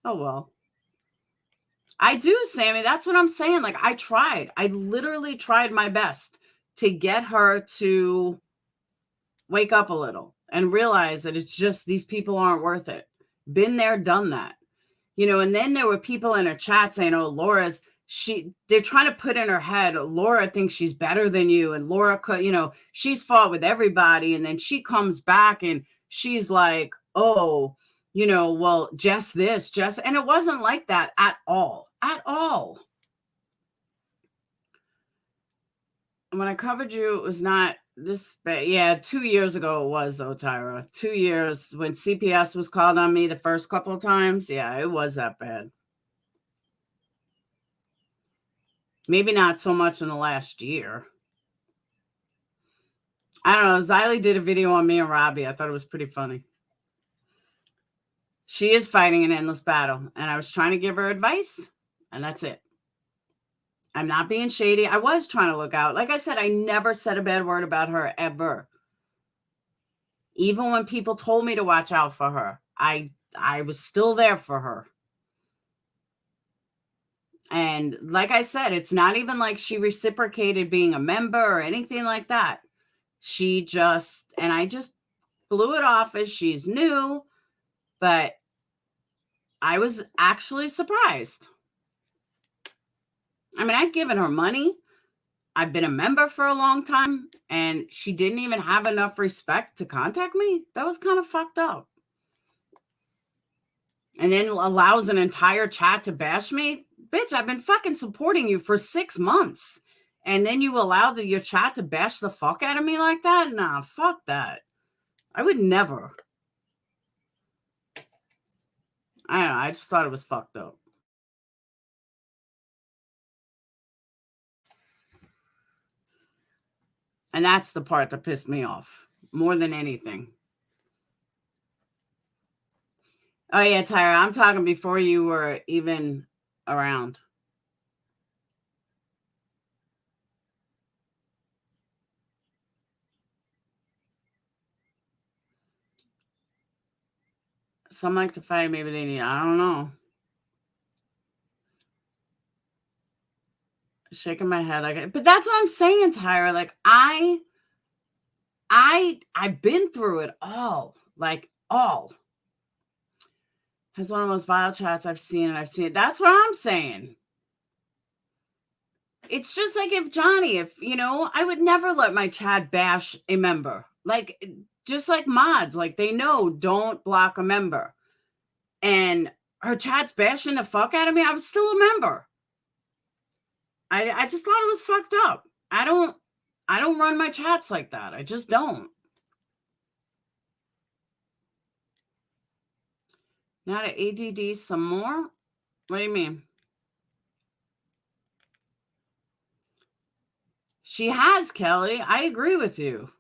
Oh, well. I do, Sammy. That's what I'm saying. Like, I tried. I literally tried my best to get her to wake up a little and realize that it's just these people aren't worth it. Been there, done that. And then there were people in her chat saying, oh, they're trying to put in her head, Laura thinks she's better than you. And Laura could, she's fought with everybody. And then she comes back and she's like, oh, well, just this, and it wasn't like that at all. When I covered you, it was not this bad. Yeah, 2 years ago it was, though, Tyra. 2 years when CPS was called on me the first couple of times. Yeah, it was that bad. Maybe not so much in the last year. I don't know. Xylee did a video on me and Robbie. I thought it was pretty funny. She is fighting an endless battle, and I was trying to give her advice, and that's it. I'm not being shady. I was trying to look out. Like I said, I never said a bad word about her ever. Even when people told me to watch out for her, I was still there for her. And like I said, it's not even like she reciprocated being a member or anything like that. I just blew it off as she's new, but I was actually surprised. I mean, I'd given her money. I've been a member for a long time, and she didn't even have enough respect to contact me. That was kind of fucked up. And then allows an entire chat to bash me. Bitch, I've been fucking supporting you for 6 months. And then you allow your chat to bash the fuck out of me like that? Nah, fuck that. I would never. I don't know. I just thought it was fucked up. And that's the part that pissed me off more than anything. Oh, yeah, Tyra, I'm talking before you were even around. Some like to fight, maybe they need, I don't know. Shaking my head like, but that's what I'm saying, Tyra. Like, I've been through it all. Like, all. Has one of the most vile chats I've seen, and I've seen it. That's what I'm saying. It's just like if Johnny, I would never let my chat bash a member. Like, just like mods, like they know don't block a member. And her chat's bashing the fuck out of me. I'm still a member. I just thought it was fucked up. I don't run my chats like that. I just don't. Now to ADD some more? What do you mean? She has, Kelly. I agree with you.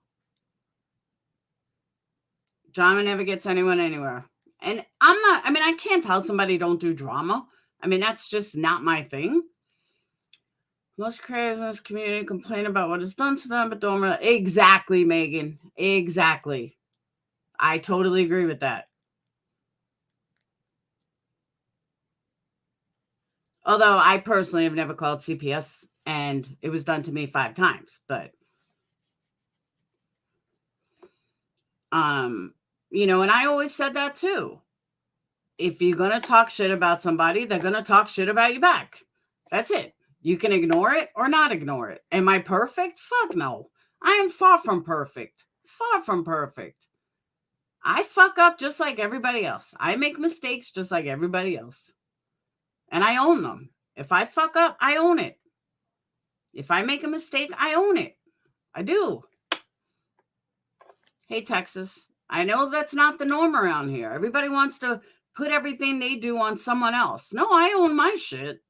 Drama never gets anyone anywhere. And I can't tell somebody don't do drama. I mean, that's just not my thing. Most creators in this community complain about what is done to them, but don't really. Exactly, Megan. Exactly. I totally agree with that. Although I personally have never called CPS and it was done to me 5 times, but and I always said that too. If you're going to talk shit about somebody, they're going to talk shit about you back. That's it. You can ignore it or not ignore it. Am I perfect? Fuck no. I am far from perfect. Far from perfect. I fuck up just like everybody else. I make mistakes just like everybody else. And I own them. If I fuck up, I own it. If I make a mistake, I own it. I do. Hey, Texas. I know that's not the norm around here. Everybody wants to put everything they do on someone else. No, I own my shit.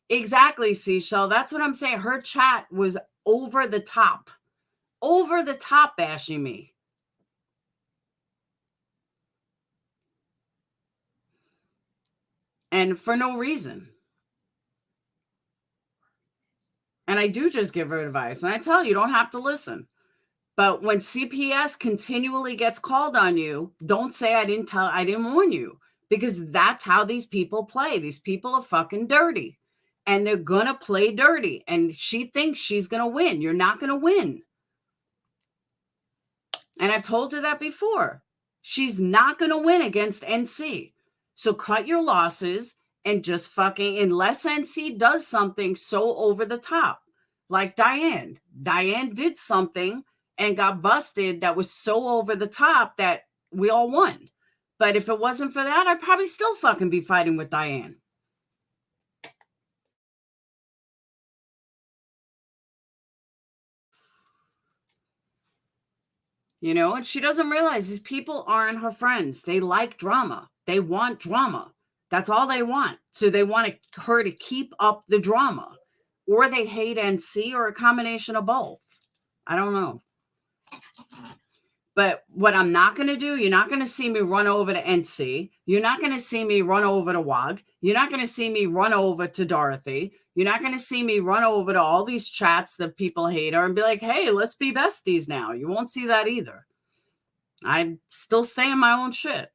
Exactly, Seashell. That's what I'm saying. Her chat was over the top bashing me. And for no reason. And I do just give her advice. And I tell you don't have to listen. But when CPS continually gets called on you, don't say I didn't warn you. Because that's how these people play. These people are fucking dirty. And they're going to play dirty. And she thinks she's going to win. You're not going to win. And I've told her that before. She's not going to win against NC. So cut your losses and just fucking, unless NC does something so over the top. Like Diane. Diane did something and got busted that was so over the top that we all won. But if it wasn't for that, I'd probably still fucking be fighting with Diane. And she doesn't realize these people aren't her friends. They like drama. They want drama. That's all they want. So they want her to keep up the drama. Or they hate NC or a combination of both. I don't know. But what I'm not going to do, you're not going to see me run over to NC. You're not going to see me run over to WOG. You're not going to see me run over to Dorothy. You're not going to see me run over to all these chats that people hate her and be like, hey, let's be besties now. You won't see that either. I still stay in my own shit.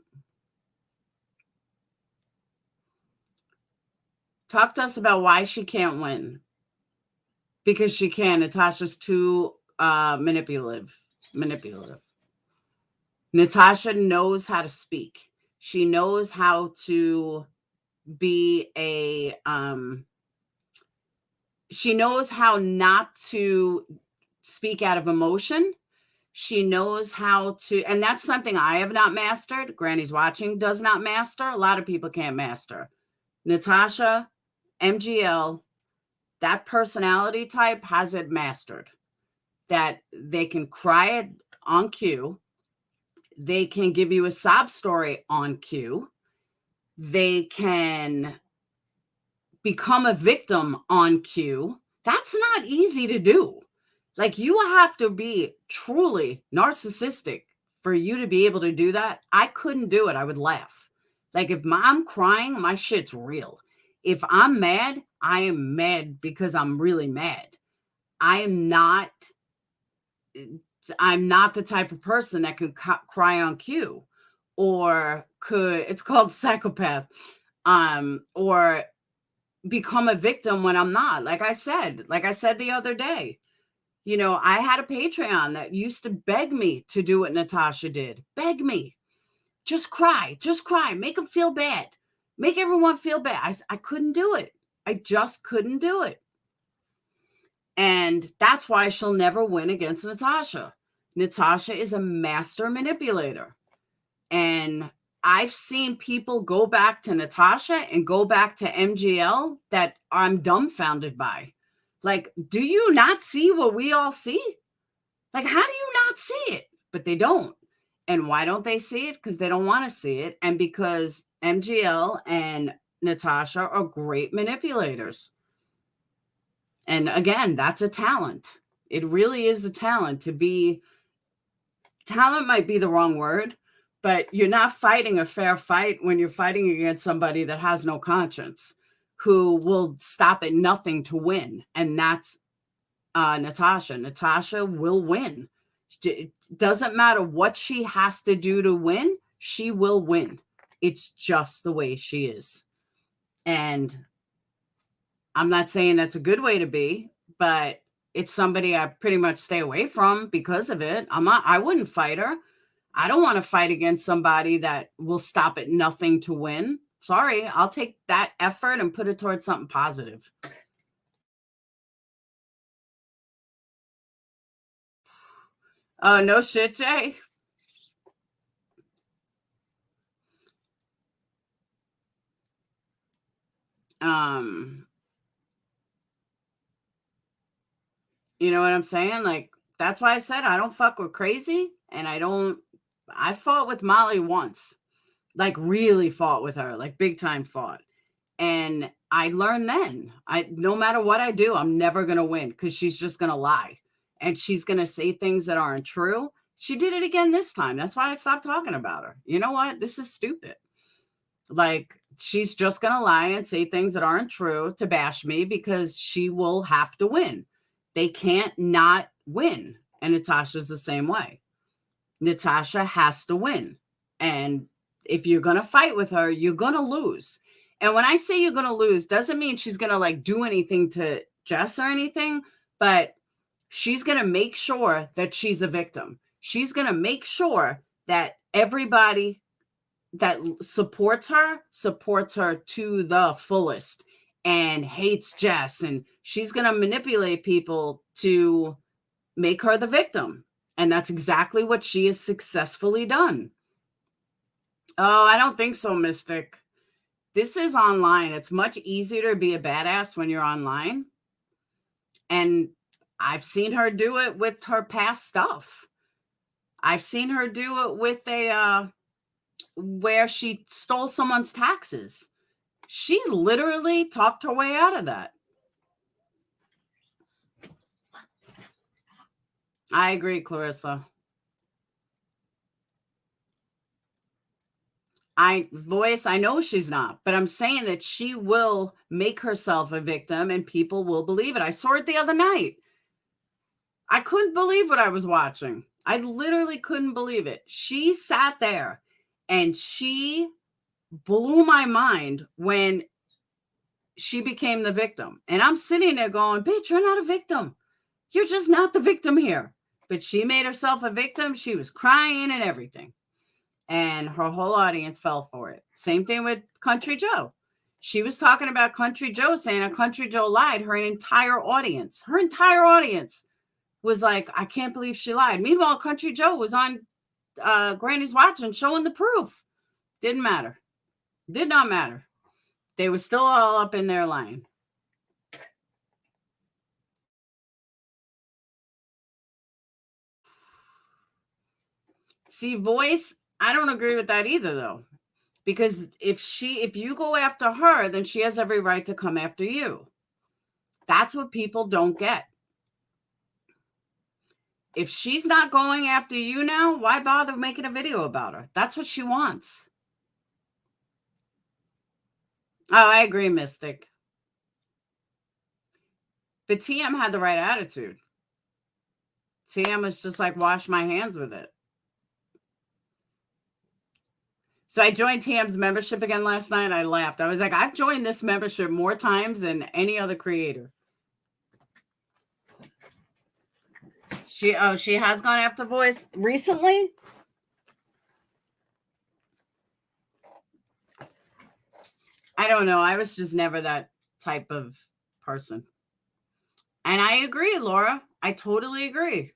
Talk to us about why she can't win. Because she can. Natasha's too manipulative. Natasha knows how to speak. She knows how to be she knows how not to speak out of emotion. She knows how to, and that's something I have not mastered. Granny's Watching does not master. A lot of people can't master. Natasha, MGL, that personality type has it mastered. That they can cry it on cue. They can give you a sob story on cue. They can become a victim on cue. That's not easy to do. Like, you have to be truly narcissistic for you to be able to do that. I couldn't do it. I would laugh. Like, if I'm crying, my shit's real. If I'm mad, I am mad because I'm really mad. I'm not the type of person that could cry on cue, or it's called psychopath, or become a victim when I'm not. Like I said the other day, I had a Patreon that used to beg me to do what Natasha did. Beg me. Just cry, make them feel bad, make everyone feel bad. I couldn't do it. I just couldn't do it. And that's why she'll never win against Natasha. Natasha is a master manipulator. And I've seen people go back to Natasha and go back to MGL that I'm dumbfounded by. Like, do you not see what we all see? Like, how do you not see it? But they don't. And why don't they see it? Because they don't want to see it. And because MGL and Natasha are great manipulators. And again, that's a talent. It really is a talent to be. Talent might be the wrong word, but you're not fighting a fair fight when you're fighting against somebody that has no conscience, who will stop at nothing to win. And that's Natasha. Natasha will win. It doesn't matter what she has to do to win. She will win. It's just the way she is. And I'm not saying that's a good way to be, but it's somebody I pretty much stay away from because of it. I wouldn't fight her. I don't want to fight against somebody that will stop at nothing to win. Sorry, I'll take that effort and put it towards something positive. No shit, Jay. You know what I'm saying? Like, that's why I said I don't fuck with crazy. And I fought with Molly once, like really fought with her, like big time fought. And I learned then, no matter what I do, I'm never going to win because she's just going to lie. And she's going to say things that aren't true. She did it again this time. That's why I stopped talking about her. You know what? This is stupid. Like, she's just going to lie and say things that aren't true to bash me because she will have to win. They can't not win. And Natasha's the same way. Natasha has to win. And if you're going to fight with her, you're going to lose. And when I say you're going to lose, doesn't mean she's going to like do anything to Jess or anything, but she's going to make sure that she's a victim. She's going to make sure that everybody that supports her to the fullest and hates Jess. And she's going to manipulate people to make her the victim. And that's exactly what she has successfully done. Oh, I don't think so, Mystic. This is online. It's much easier to be a badass when you're online. And I've seen her do it with her past stuff. I've seen her do it with where she stole someone's taxes. She literally talked her way out of that. I agree, Clarissa. I know she's not, but I'm saying that she will make herself a victim and people will believe it. I saw it the other night. I couldn't believe what I was watching. I literally couldn't believe it. She sat there and she blew my mind when she became the victim. And I'm sitting there going, bitch, you're not a victim. You're just not the victim here. But she made herself a victim. She was crying and everything. and her whole audience fell for it. Same thing with Country Joe. She was talking about Country Joe, saying a Country Joe lied. Her entire audience was like, I can't believe she lied. Meanwhile, Country Joe was on Granny's Watching, showing the proof. Didn't matter. Did not matter. They were still all up in their line. See, Voice, I don't agree with that either, though. Because if you go after her, then she has every right to come after you. That's what people don't get. If she's not going after you now, why bother making a video about her? That's what she wants. Oh, I agree, Mystic. But TM had the right attitude. TM was just like, wash my hands with it. So I joined TM's membership again last night. I laughed. I was like, I've joined this membership more times than any other creator. She has gone after Voice recently. I don't know. I was just never that type of person. And I agree, Laura. I totally agree.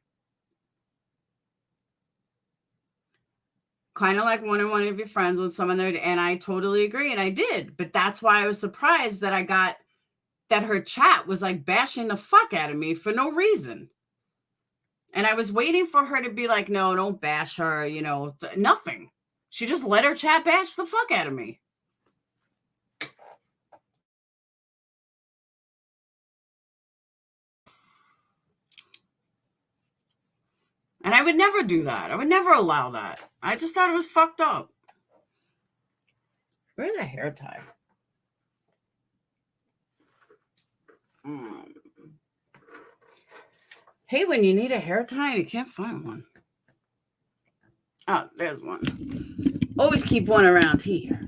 Kind of like one of your friends with someone there, and I totally agree, and I did. But that's why I was surprised that I got that her chat was like bashing the fuck out of me for no reason. And I was waiting for her to be like, no, don't bash her, nothing. She just let her chat bash the fuck out of me. And I would never do that. I would never allow that. I just thought it was fucked up. Where's the hair tie? Hey, when you need a hair tie and you can't find one. Oh, there's one. Always keep one around here.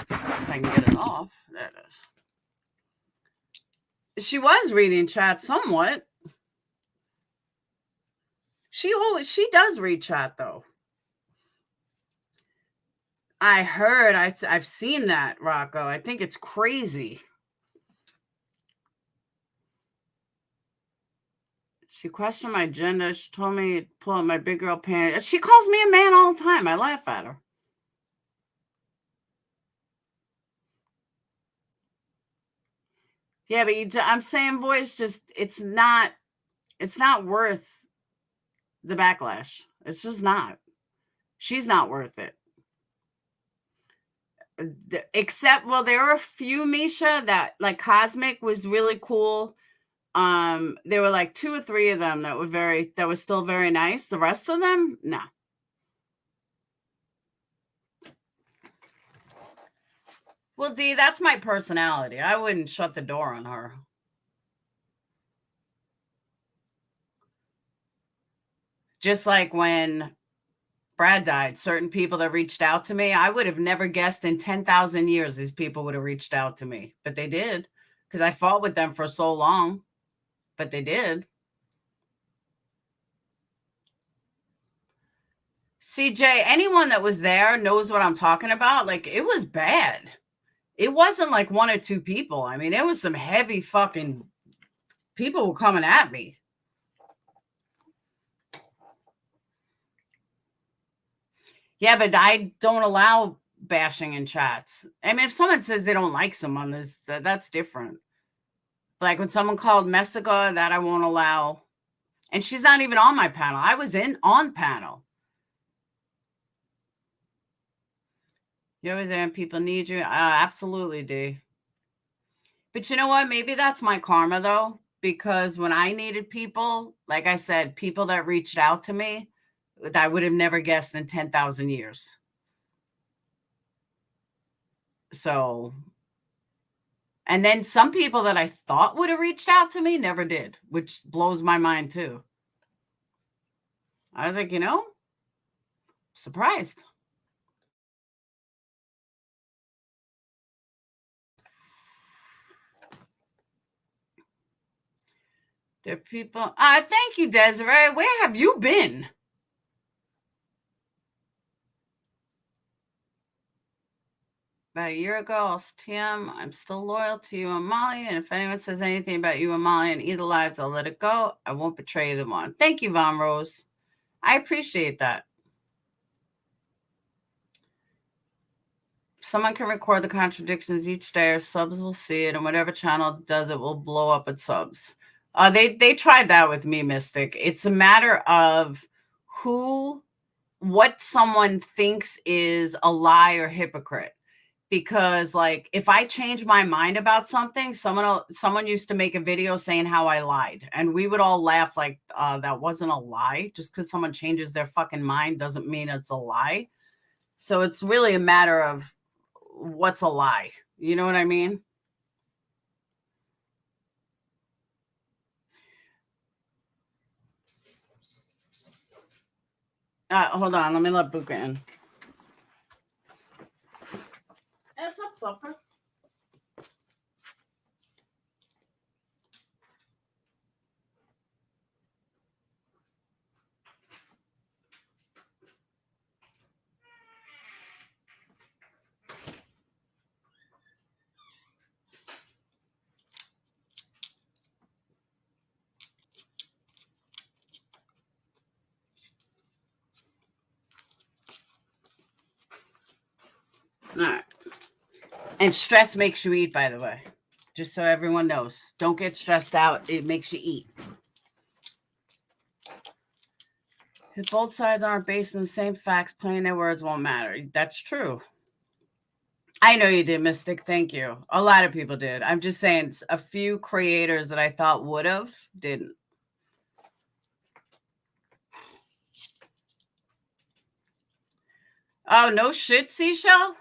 If I can get it off. There it is. She was reading chat somewhat. She does read chat though. I heard, I've seen that, Rocco. I think it's crazy. She questioned my gender. She told me to pull up my big girl pants. She calls me a man all the time. I laugh at her. Yeah, but I'm saying, Voice, just it's not worth the backlash. It's just not. She's not worth it. Except, well, there are a few, Misha, that like Cosmic was really cool. There were like 2 or 3 of them that was still very nice. The rest of them, no. Well, Dee, that's my personality. I wouldn't shut the door on her. Just like when Brad died, certain people that reached out to me, I would have never guessed in 10,000 years these people would have reached out to me. But they did, because I fought with them for so long. But they did. CJ, anyone that was there knows what I'm talking about. Like, it was bad. It wasn't like 1 or 2 people. I mean, it was some heavy fucking people were coming at me. Yeah, but I don't allow bashing in chats. I mean, if someone says they don't like someone, that's different. Like when someone called Messica, that I won't allow. And she's not even on my panel. I was on panel. You always saying people need you. Absolutely, D. But you know what? Maybe that's my karma, though. Because when I needed people, like I said, people that reached out to me, that I would have never guessed in 10,000 years. So, and then some people that I thought would have reached out to me never did, which blows my mind too. I was like, surprised. There are people. Thank you, Desiree. Where have you been? About a year ago, I was Tim. I'm still loyal to you and Molly. And if anyone says anything about you and Molly in either lives, I'll let it go. I won't betray them on. Thank you, Von Rose. I appreciate that. Someone can record the contradictions each day, or subs will see it, and whatever channel does it will blow up at subs. They tried that with me, Mystic. It's a matter of what someone thinks is a lie or hypocrite. Because like if I change my mind about something, someone used to make a video saying how I lied, and we would all laugh like that wasn't a lie. Just because someone changes their fucking mind doesn't mean it's a lie. So it's really a matter of what's a lie. You know what I mean? Hold on, let me let Buka in. What's up, Fluffer? All right. And stress makes you eat, by the way. Just so everyone knows. Don't get stressed out. It makes you eat. If both sides aren't based on the same facts, playing their words won't matter. That's true. I know you did, Mystic. Thank you. A lot of people did. I'm just saying a few creators that I thought would have didn't. Oh, no shit, Seashell?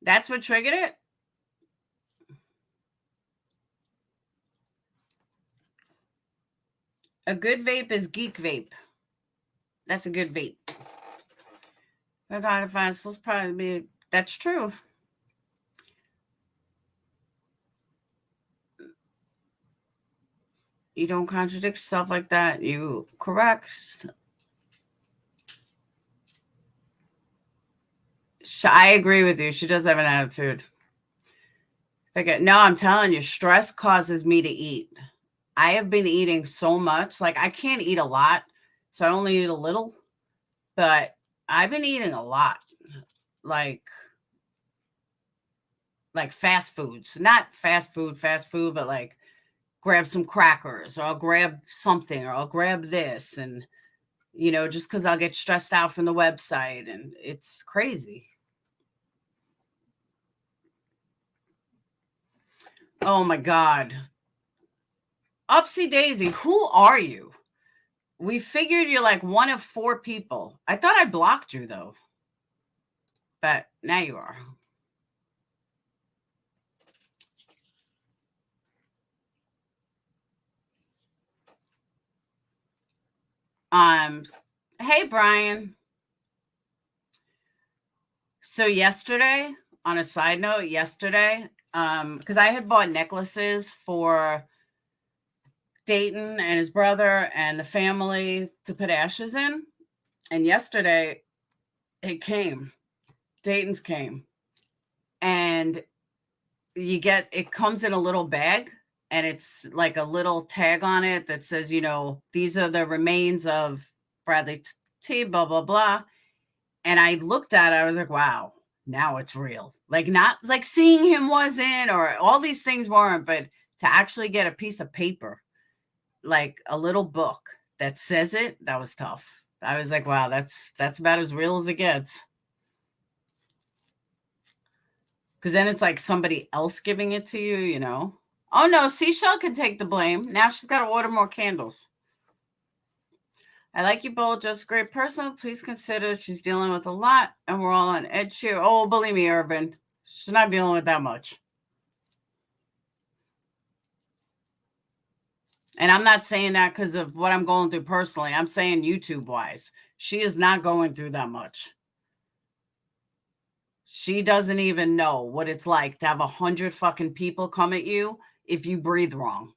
That's what triggered it? A good vape is geek vape. That's a good vape. But let's probably be. That's true. You don't contradict yourself like that. You correct. I agree with you. She does have an attitude. No, I'm telling you, stress causes me to eat. I have been eating so much. Like I can't eat a lot, so I only eat a little. But I've been eating a lot. Like fast foods. Not fast food, but like grab some crackers, or I'll grab something, or I'll grab this, and just because I'll get stressed out from the website, and it's crazy. Oh my God. Upsy Daisy, who are you? We figured you're like one of 4 people. I thought I blocked you though. But now you are. Hey Brian. So yesterday, on a side note, because I had bought necklaces for Dayton and his brother and the family to put ashes in. And yesterday it came. Dayton's came. And it comes in a little bag, and it's like a little tag on it that says, these are the remains of Bradley T, blah, blah, blah. And I looked at it, I was like, wow, now it's real. Like, not like seeing him wasn't, or all these things weren't, but to actually get a piece of paper, like a little book that says it, that was tough. I was like, wow, that's about as real as it gets. Because then it's like somebody else giving it to you, Oh no, Seashell can take the blame. Now she's got to order more candles. I like you both, just a great person. Please consider she's dealing with a lot, and we're all on edge here. Oh, believe me, Urban, she's not dealing with that much. And I'm not saying that because of what I'm going through personally. I'm saying YouTube-wise. She is not going through that much. She doesn't even know what it's like to have 100 fucking people come at you if you breathe wrong.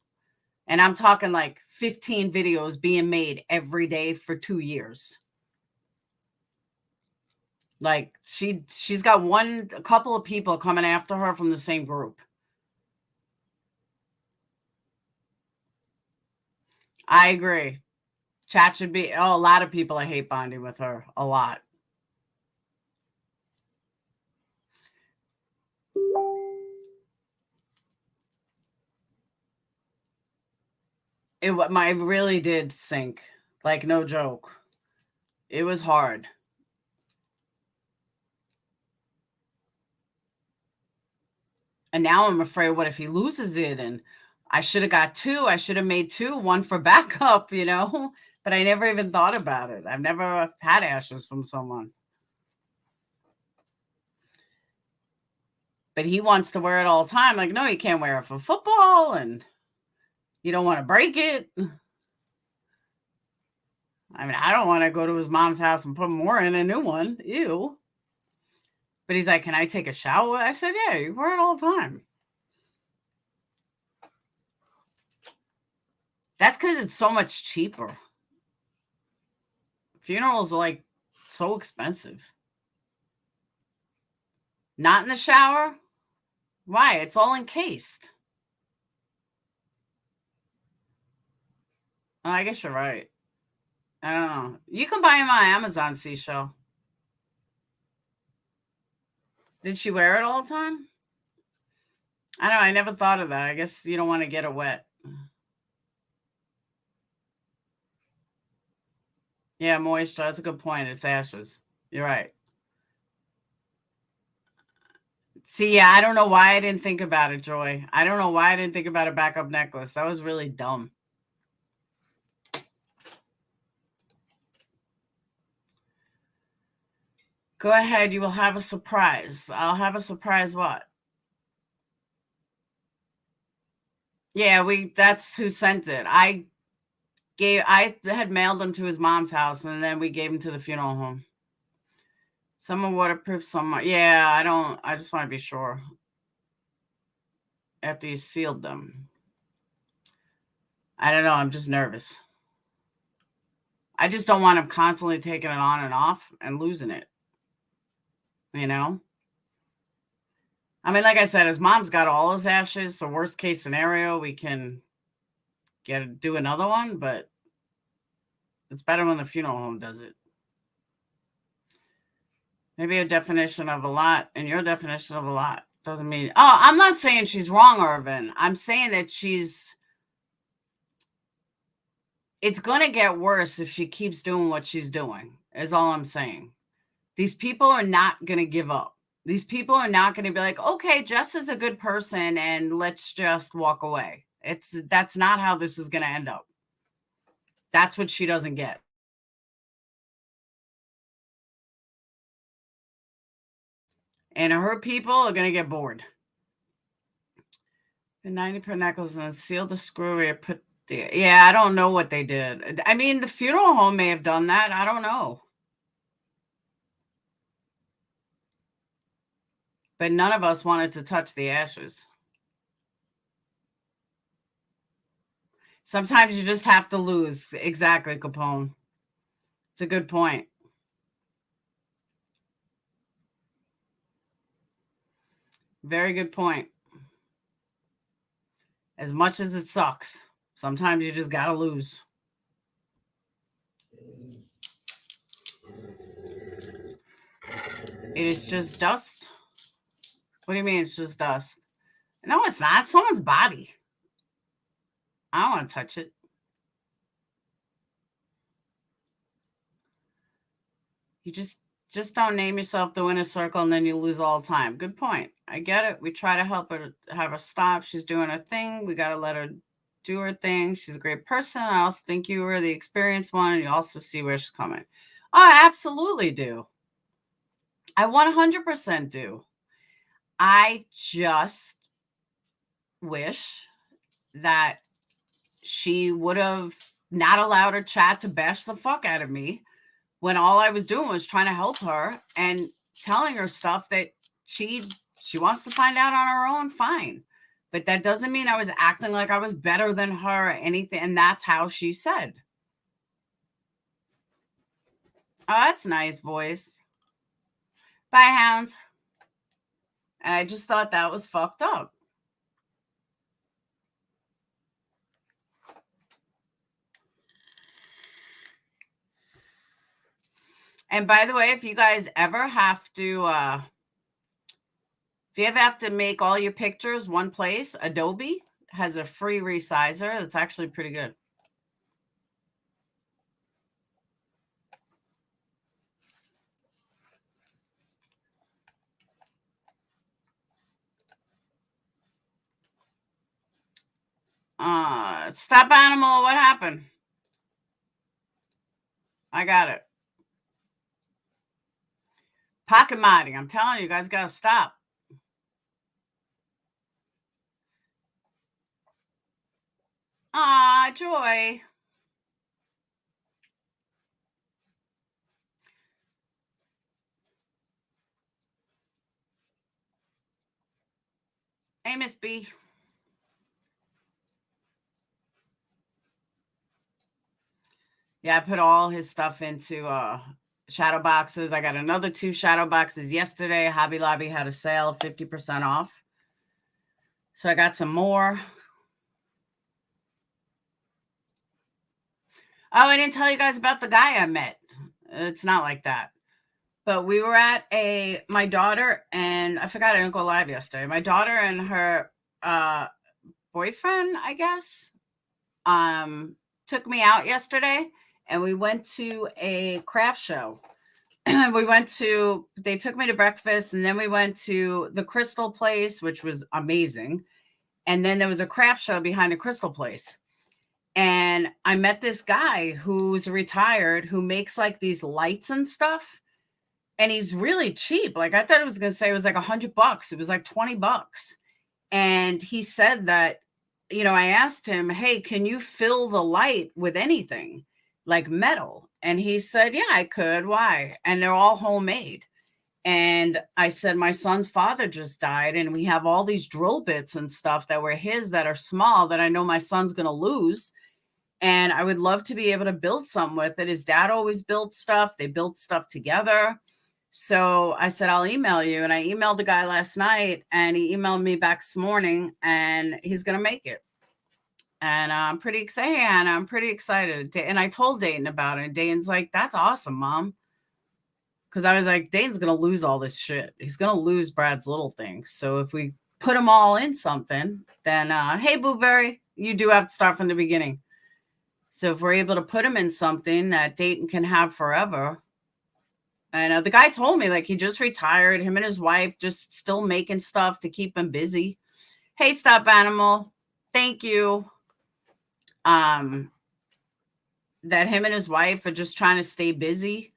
And I'm talking like 15 videos being made every day for 2 years. Like she's got a couple of people coming after her from the same group. I agree. Chat should be, a lot of people are hate bonding with her. A lot. It really did sink. Like, no joke. It was hard. And now I'm afraid, what if he loses it? And I should have got 2. I should have made 2, 1 for backup, you know? But I never even thought about it. I've never had ashes from someone. But he wants to wear it all the time. Like, no, you can't wear it for football, and you don't want to break it. I mean, I don't want to go to his mom's house and put more in a new one. Ew. But he's like, can I take a shower? I said, yeah, you wear it all the time. That's because it's so much cheaper. Funerals are like so expensive. Not in the shower? Why? It's all encased. Oh, I guess you're right. I don't know. You can buy them on Amazon, Seashell. Did she wear it all the time? I don't know. I never thought of that. I guess you don't want to get it wet. Yeah, moisture. That's a good point. It's ashes. You're right. See, yeah, I don't know why I didn't think about it, Joy. I don't know why I didn't think about a backup necklace. That was really dumb. Go ahead. You will have a surprise. I'll have a surprise what? Yeah, that's who sent it. I had mailed them to his mom's house, and then we gave them to the funeral home. Some are waterproof, some are, yeah, I just want to be sure. After you sealed them. I don't know, I'm just nervous. I just don't want him constantly taking it on and off and losing it. You know? I mean, like I said, his mom's got all his ashes, so worst case scenario, we can do another one, but it's better when the funeral home does it. Maybe a definition of a lot and your definition of a lot doesn't mean, I'm not saying she's wrong, Irvin. I'm saying that it's going to get worse if she keeps doing what she's doing, is all I'm saying. These people are not going to give up. These people are not going to be like, okay, Jess is a good person and let's just walk away. That's not how this is going to end up. That's what she doesn't get. And her people are going to get bored. The 90 per necklace and seal the screw where you put yeah, I don't know what they did. I mean, the funeral home may have done that. I don't know. But none of us wanted to touch the ashes. Sometimes you just have to lose. Exactly, Capone. It's a good point. Very good point. As much as it sucks, sometimes you just got to lose. It is just dust. What do you mean it's just dust? No, it's not. It's someone's body. I don't want to touch it. You just don't name yourself the winner circle and then you lose all the time. Good point. I get it. We try to help her, have her stop. She's doing her thing. We got to let her do her thing. She's a great person. I also think you were the experienced one, and you also see where she's coming. I absolutely do. I 100% do. I just wish that she would have not allowed her chat to bash the fuck out of me when all I was doing was trying to help her and telling her stuff that she wants to find out on her own, fine. But that doesn't mean I was acting like I was better than her or anything. And that's how she said. Oh, that's nice voice. Bye, hounds. And I just thought that was fucked up. And by the way, if you guys ever have to, if you ever have to make all your pictures one place, Adobe has a free resizer that's actually pretty good. Stop animal, what happened? I got it. Pocket modding. I'm telling you guys gotta stop. Ah, Joy. Hey, Miss B. Yeah, I put all his stuff into shadow boxes. I got another 2 shadow boxes yesterday. Hobby Lobby had a sale, 50% off. So I got some more. Oh, I didn't tell you guys about the guy I met. It's not like that. But we were at my daughter and I forgot I didn't go live yesterday. My daughter and her boyfriend, I guess, took me out yesterday and we went to a craft show. They took me to breakfast and then we went to the Crystal Place, which was amazing. And then there was a craft show behind the Crystal Place. And I met this guy who's retired, who makes like these lights and stuff. And he's really cheap. Like I thought it was going to say it was like $100. It was like $20. And he said that, I asked him, hey, can you fill the light with anything like metal? And he said, yeah, I could. Why? And they're all homemade. And I said, my son's father just died. And we have all these drill bits and stuff that were his that are small that I know my son's going to lose. And I would love to be able to build something with it. His dad always built stuff. They built stuff together. So I said, I'll email you. And I emailed the guy last night and he emailed me back this morning and he's going to make it. And I'm pretty excited. And I'm pretty excited. And I told Dayton about it. And Dayton's like, that's awesome, Mom. Because I was like, Dayton's going to lose all this shit. He's going to lose Brad's little things. So if we put them all in something, then, hey, Blueberry, you do have to start from the beginning. So if we're able to put him in something that Dayton can have forever. And the guy told me, like, he just retired. Him and his wife just still making stuff to keep him busy. Hey, Stop Animal. Thank you. That him and his wife are just trying to stay busy.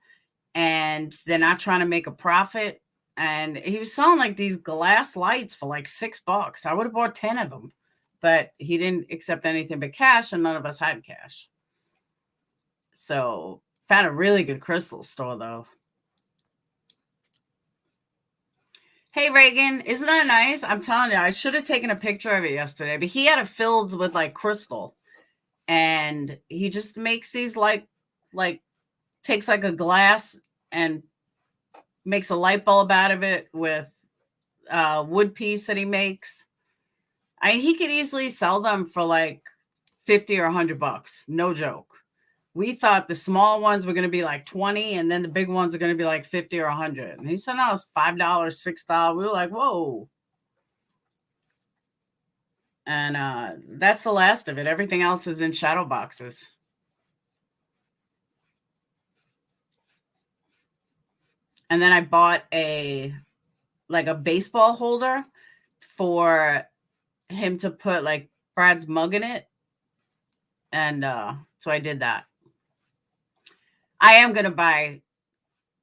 And they're not trying to make a profit. And he was selling like these glass lights for like $6. I would have bought 10 of them. But he didn't accept anything but cash. And none of us had cash. So found a really good crystal store, though. Hey, Reagan, isn't that nice? I'm telling you, I should have taken a picture of it yesterday, but he had it filled with like crystal and he just makes these like takes like a glass and makes a light bulb out of it with a wood piece that he makes. He could easily sell them for like 50 or $100. No joke. We thought the small ones were going to be like 20 and then the big ones are going to be like 50 or 100. And he said, no, it's $5, $6. We were like, whoa. And that's the last of it. Everything else is in shadow boxes. And then I bought a baseball holder for him to put like Brad's mug in it. And so I did that. I am going to buy.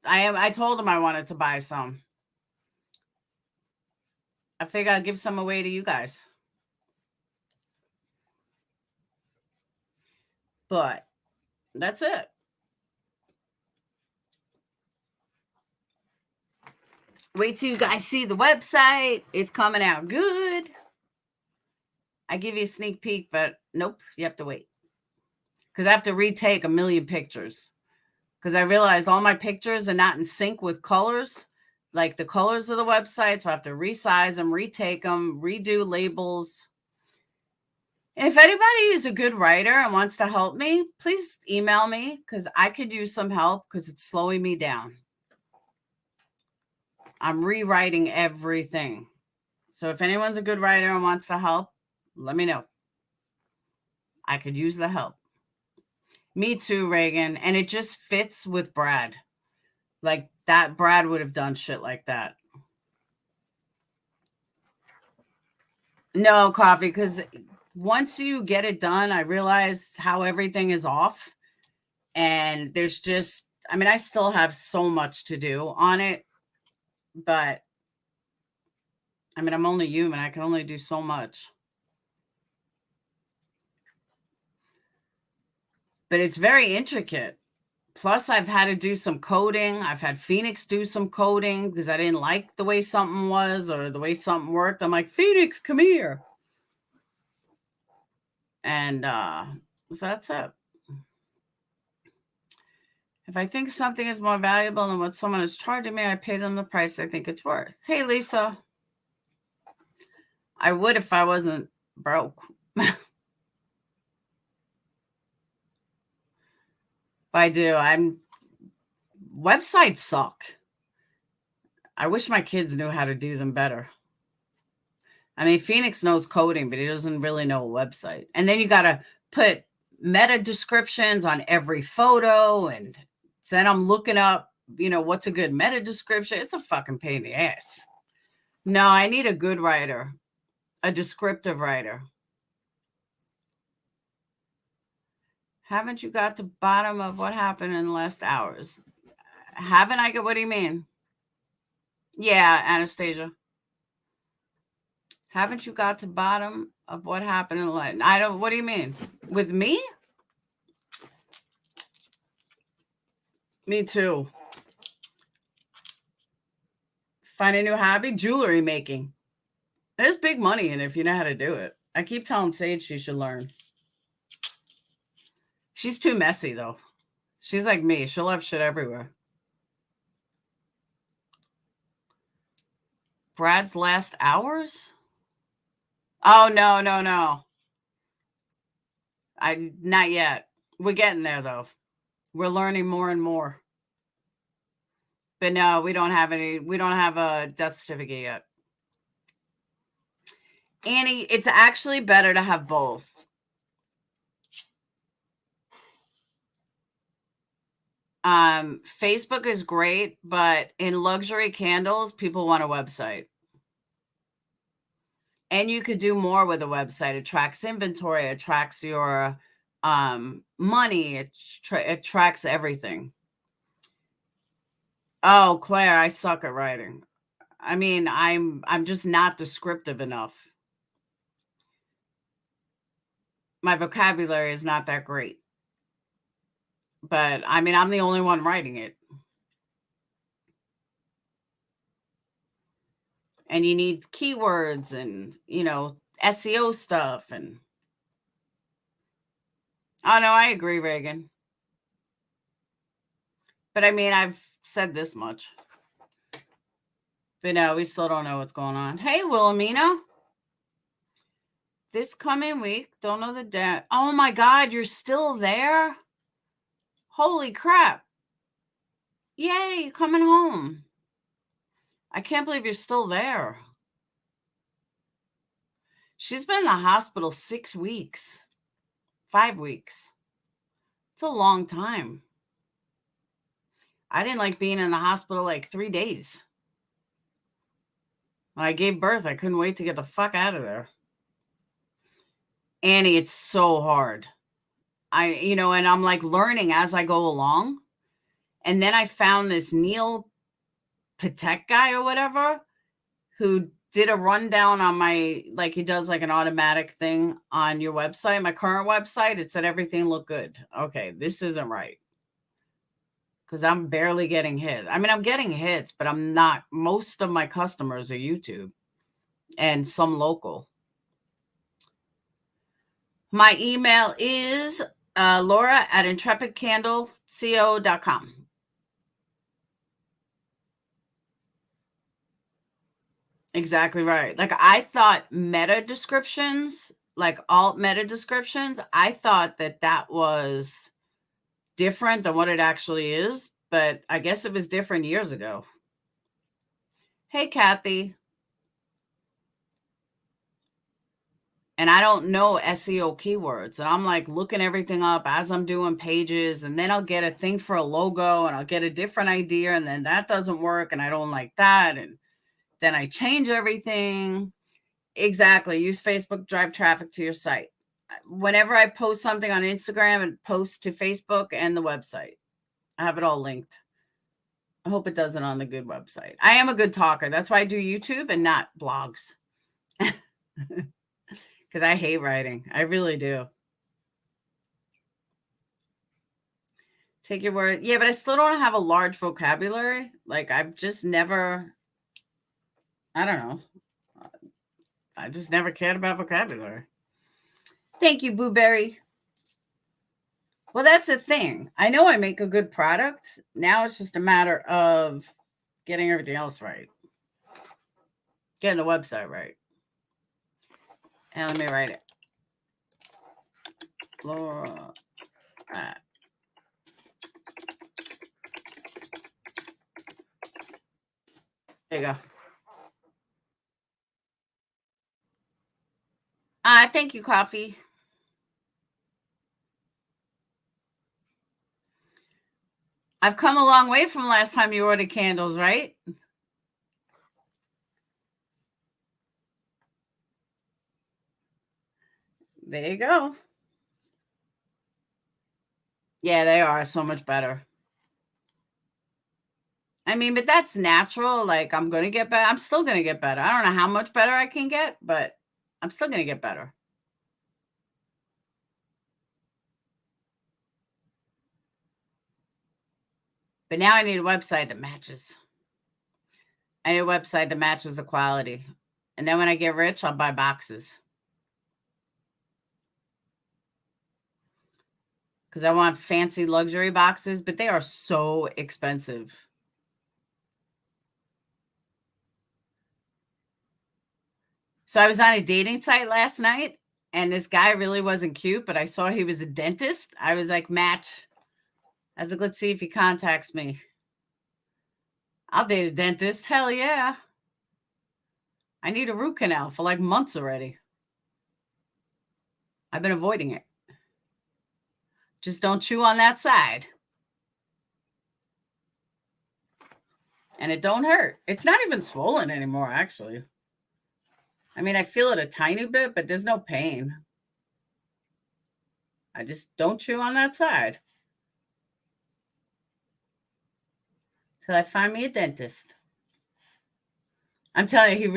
I told him I wanted to buy some. I figure I'll give some away to you guys. But that's it. Wait till you guys see the website. It's coming out good. I give you a sneak peek, but nope, you have to wait. Because I have to retake a million pictures. Because I realized all my pictures are not in sync with colors, like the colors of the website. So I have to resize them, retake them, redo labels. And if anybody is a good writer and wants to help me, please email me because I could use some help because it's slowing me down. I'm rewriting everything. So if anyone's a good writer and wants to help, let me know. I could use the help. Me too, Reagan. And it just fits with Brad. Like that Brad would have done shit like that. No, coffee, because once you get it done, I realized how everything is off. And there's just, I mean, I still have so much to do on it. But, I mean, I'm only human. I can only do so much. But it's very intricate. Plus, I've had to do some coding. I've had Phoenix do some coding because I didn't like the way something was or the way something worked. I'm like, Phoenix, come here. And so that's it. If I think something is more valuable than what someone is charging me, I pay them the price I think it's worth. Hey, Lisa. I would if I wasn't broke. I do. Websites suck. I wish my kids knew how to do them better. I mean, Phoenix knows coding, but he doesn't really know a website. And then you got to put meta descriptions on every photo. And then I'm looking up, what's a good meta description? It's a fucking pain in the ass. No, I need a good writer, a descriptive writer. Haven't you got to bottom of what happened in the last hours? Haven't I? What do you mean? Yeah, Anastasia. Haven't you got to bottom of what happened in the last? I don't. What do you mean? With me? Me too. Find a new hobby, jewelry making. There's big money in it if you know how to do it. I keep telling Sage she should learn. She's too messy, though. She's like me. She'll have shit everywhere. Brad's last hours? Oh, no. Not yet. We're getting there, though. We're learning more and more. But no, we don't have a death certificate yet. Annie, it's actually better to have both. Facebook is great, but in luxury candles, people want a website. And you could do more with a website. It tracks inventory, it tracks your money, it tracks everything. Oh, Claire, I suck at writing. I mean, I'm just not descriptive enough. My vocabulary is not that great. But I mean, I'm the only one writing it. And you need keywords and, SEO stuff. And oh, no, I agree, Reagan. But I mean, I've said this much. But no, we still don't know what's going on. Hey, Wilhelmina. This coming week, don't know the date. Oh my God, you're still there? Holy crap. Yay, you're coming home. I can't believe you're still there. She's been in the hospital 6 weeks, 5 weeks. It's a long time. I didn't like being in the hospital like 3 days. When I gave birth, I couldn't wait to get the fuck out of there. Annie, it's so hard. And I'm like learning as I go along. And then I found this Neil Patek guy or whatever who did a rundown on my, like he does like an automatic thing on your website, my current website. It said everything looked good. Okay, this isn't right. because I'm barely getting hit. I mean, I'm getting hits, but I'm not. Most of my customers are YouTube and some local. My email is laura@intrepidcandleco.com. Exactly right. Like I thought meta descriptions, like alt meta descriptions, I thought that was different than what it actually is, but I guess it was different years ago. Hey, Kathy. And I don't know SEO keywords. And I'm like looking everything up as I'm doing pages. And then I'll get a thing for a logo and I'll get a different idea. And then that doesn't work. And I don't like that. And then I change everything. Exactly. Use Facebook, drive traffic to your site. Whenever I post something on Instagram, and post to Facebook and the website. I have it all linked. I hope it does it on the good website. I am a good talker. That's why I do YouTube and not blogs. Because I hate writing. I really do. Take your word. Yeah, but I still don't have a large vocabulary. Like I've just never, I don't know. I just never cared about vocabulary. Thank you, Blueberry. Well, that's the thing. I know I make a good product. Now it's just a matter of getting everything else right. Getting the website right. And let me write it. Laura. There you go. Thank you, Coffee. I've come a long way from last time you ordered candles, right? There you go. Yeah, they are so much better. I mean, but that's natural. Like, I'm going to get better. I'm still going to get better. I don't know how much better I can get, but I'm still going to get better. But now I need a website that matches. I need a website that matches the quality. And then when I get rich, I'll buy boxes. Because I want fancy luxury boxes, but they are so expensive. So I was on a dating site last night, and this guy really wasn't cute, but I saw he was a dentist. I was like, match. I was like, let's see if he contacts me. I'll date a dentist. Hell yeah. I need a root canal for like months already. I've been avoiding it. Just don't chew on that side. And it don't hurt. It's not even swollen anymore, actually. I mean, I feel it a tiny bit, but there's no pain. I just don't chew on that side. Till I find me a dentist. I'm telling you,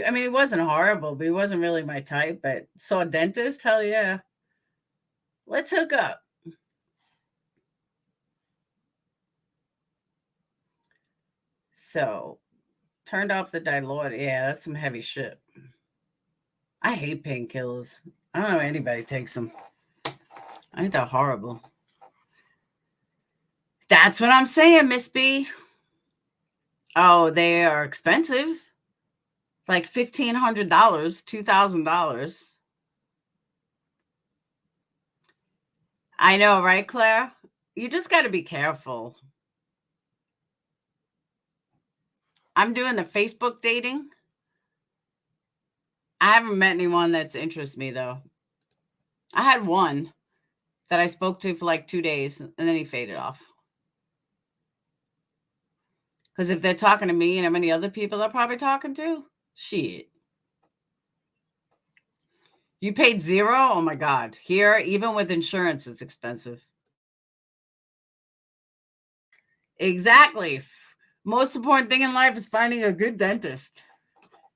I mean, he wasn't horrible, but he wasn't really my type. But saw a dentist? Hell yeah. Let's hook up. So, turned off the Dilaudid. Yeah, that's some heavy shit. I hate painkillers. I don't know if anybody takes them. I think they're horrible. That's what I'm saying, Miss B. Oh, they are expensive. Like $1,500, $2,000. I know, right, Claire? You just got to be careful. I'm doing the Facebook dating. I haven't met anyone that's interests me, though. I had one that I spoke to for like 2 days, and then he faded off. Because if they're talking to me and how many other people they're probably talking to, shit. You paid $0? Oh, my God. Here, even with insurance, it's expensive. Exactly. Most important thing in life is finding a good dentist.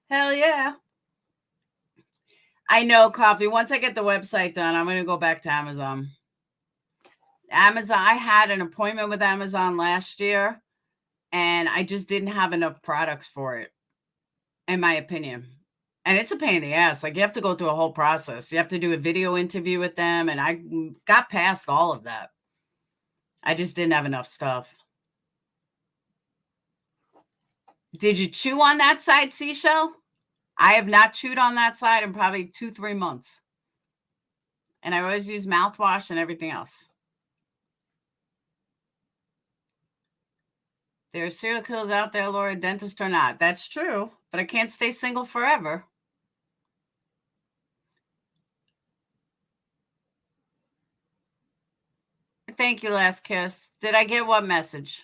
Hell yeah. I know, Coffee. Once I get the website done, I'm going to go back to Amazon. Amazon, I had an appointment with Amazon last year, and I just didn't have enough products for it, in my opinion. And it's a pain in the ass. Like, you have to go through a whole process. You have to do a video interview with them, and I got past all of that. I just didn't have enough stuff. Did you chew on that side, Seashell? I have not chewed on that side in probably 2-3 months. And I always use mouthwash and everything else. There are serial killers out there, Laura, dentist or not. That's true, but I can't stay single forever. Thank you, Last Kiss. Did I get what message?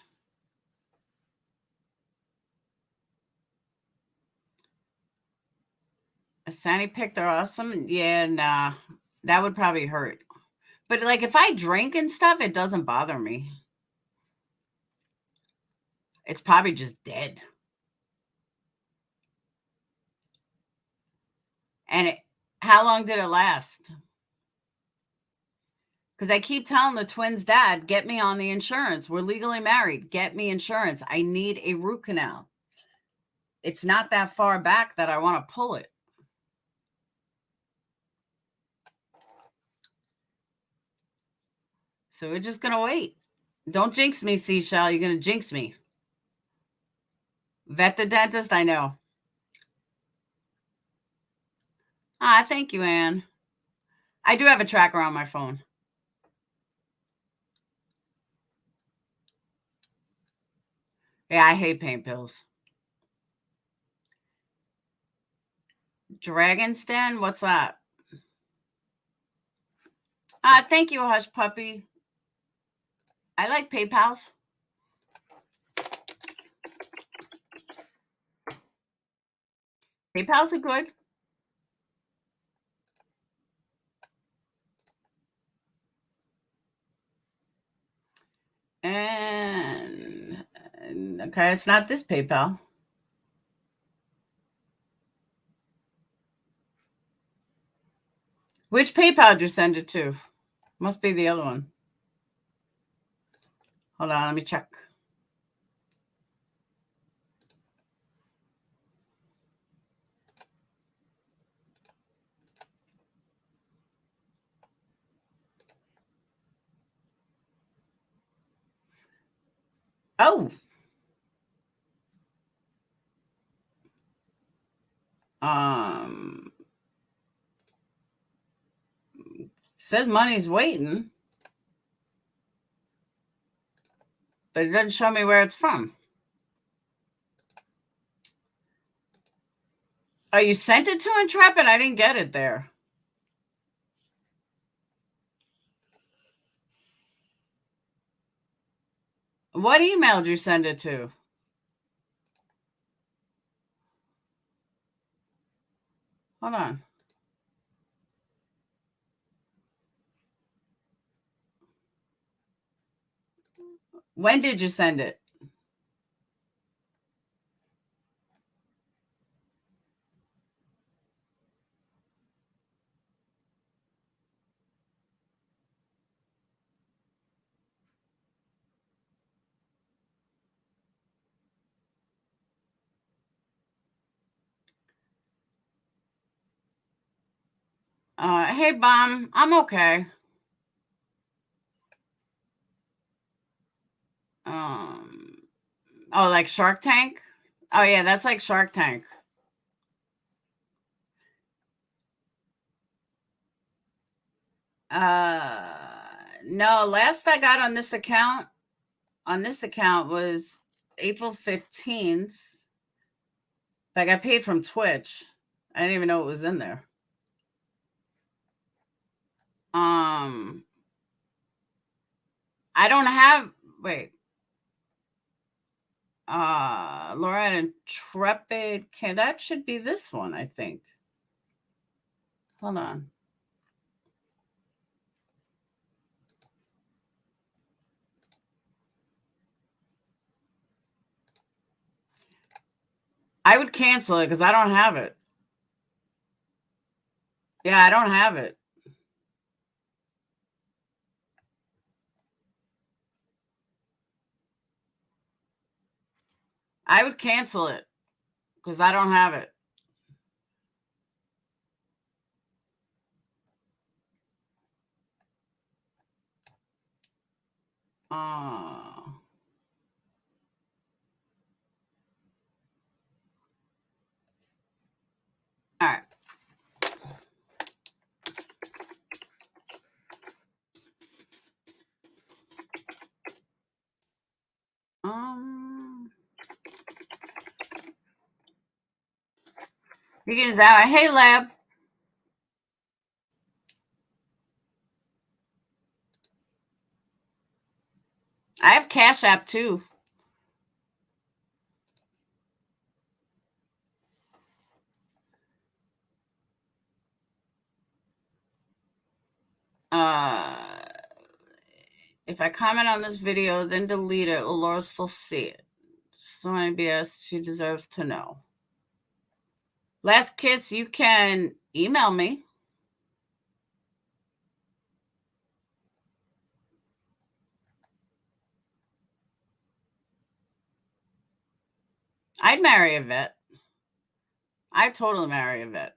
A Sandy pick, they're awesome. Yeah, nah, that would probably hurt. But like if I drink and stuff, it doesn't bother me. It's probably just dead. And how long did it last? Because I keep telling the twins' dad, get me on the insurance. We're legally married. Get me insurance. I need a root canal. It's not that far back that I want to pull it. So we're just going to wait. Don't jinx me, Seashell. You're going to jinx me. Vet the dentist, I know. Ah, thank you, Anne. I do have a tracker on my phone. Yeah, I hate pain pills. Dragon's Den? What's that? Thank you, Hush Puppy. I like PayPals. PayPals are good. And okay, it's not this PayPal. Which PayPal did you send it to? Must be the other one. Hold on, let me check. Oh. Says money's waiting, but it doesn't show me where it's from. Oh, you sent it to Intrepid? I didn't get it there. What email did you send it to? Hold on. When did you send it? Hey, Bomb, I'm okay. Oh, like Shark Tank? Oh, yeah, that's like Shark Tank. No, last I got on this account was April 15th. I got paid from Twitch. I didn't even know it was in there. I don't have, wait. Laura and Intrepid, that should be this one, I think. Hold on. I would cancel it because I don't have it. Yeah, I don't have it. I would cancel it because I don't have it. All right. You can use that one. Hey, Lab. I have Cash App too. If I comment on this video, then delete it, will Laura still see it? Just don't IBS. She deserves to know. Last Kiss, you can email me. I'd marry a vet. I'd totally marry a vet.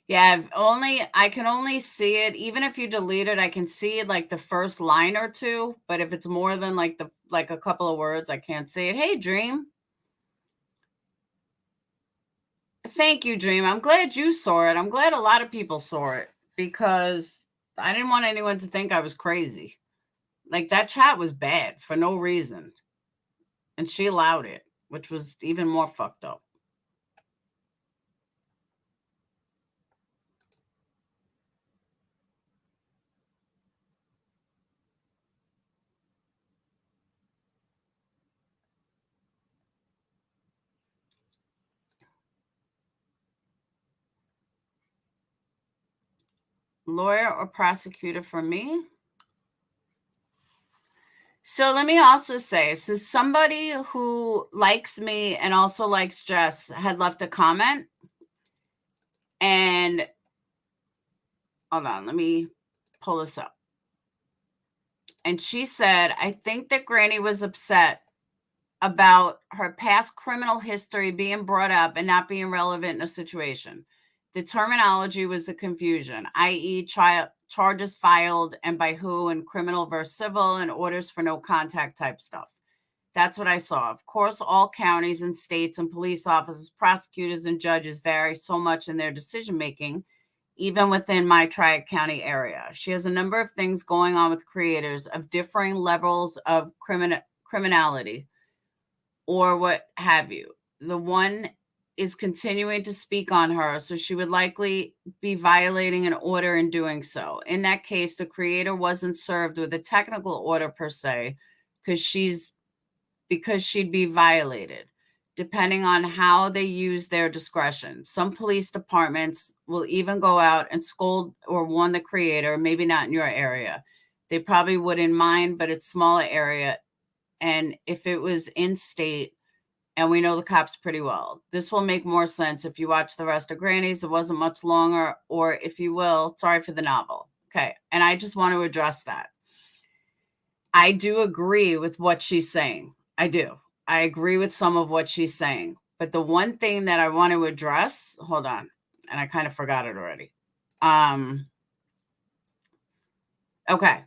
Yeah, I can only see it. Even if you delete it, I can see like the first line or two. But if it's more than like a couple of words, I can't see it. Hey, Dream. Thank you, Dream. I'm glad you saw it. I'm glad a lot of people saw it because I didn't want anyone to think I was crazy. Like that chat was bad for no reason. And she allowed it, which was even more fucked up. Lawyer or prosecutor for me? So let me also say, so somebody who likes me and also likes Jess had left a comment. And hold on, let me pull this up. And she said, I think that Granny was upset about her past criminal history being brought up and not being relevant in a situation. The terminology was the confusion, i.e. charges filed and by who, and criminal versus civil, and orders for no contact type stuff. That's what I saw. Of course, all counties and states and police officers, prosecutors, and judges vary so much in their decision making, even within my Tri-County area. She has a number of things going on with creators of differing levels of criminality or what have you. The one is continuing to speak on her, so she would likely be violating an order in doing so. In that case, the creator wasn't served with a technical order per se, because she'd be violated, depending on how they use their discretion. Some police departments will even go out and scold or warn the creator, maybe not in your area. They probably wouldn't mind, but it's smaller area. And if it was in state, and we know the cops pretty well, this will make more sense if you watch the rest of Granny's. It wasn't much longer, or if you will, sorry for the novel. Okay. And I just want to address that. I do agree with what she's saying. I do. I agree with some of what she's saying. But the one thing that I want to address, hold on, and I kind of forgot it already. Okay.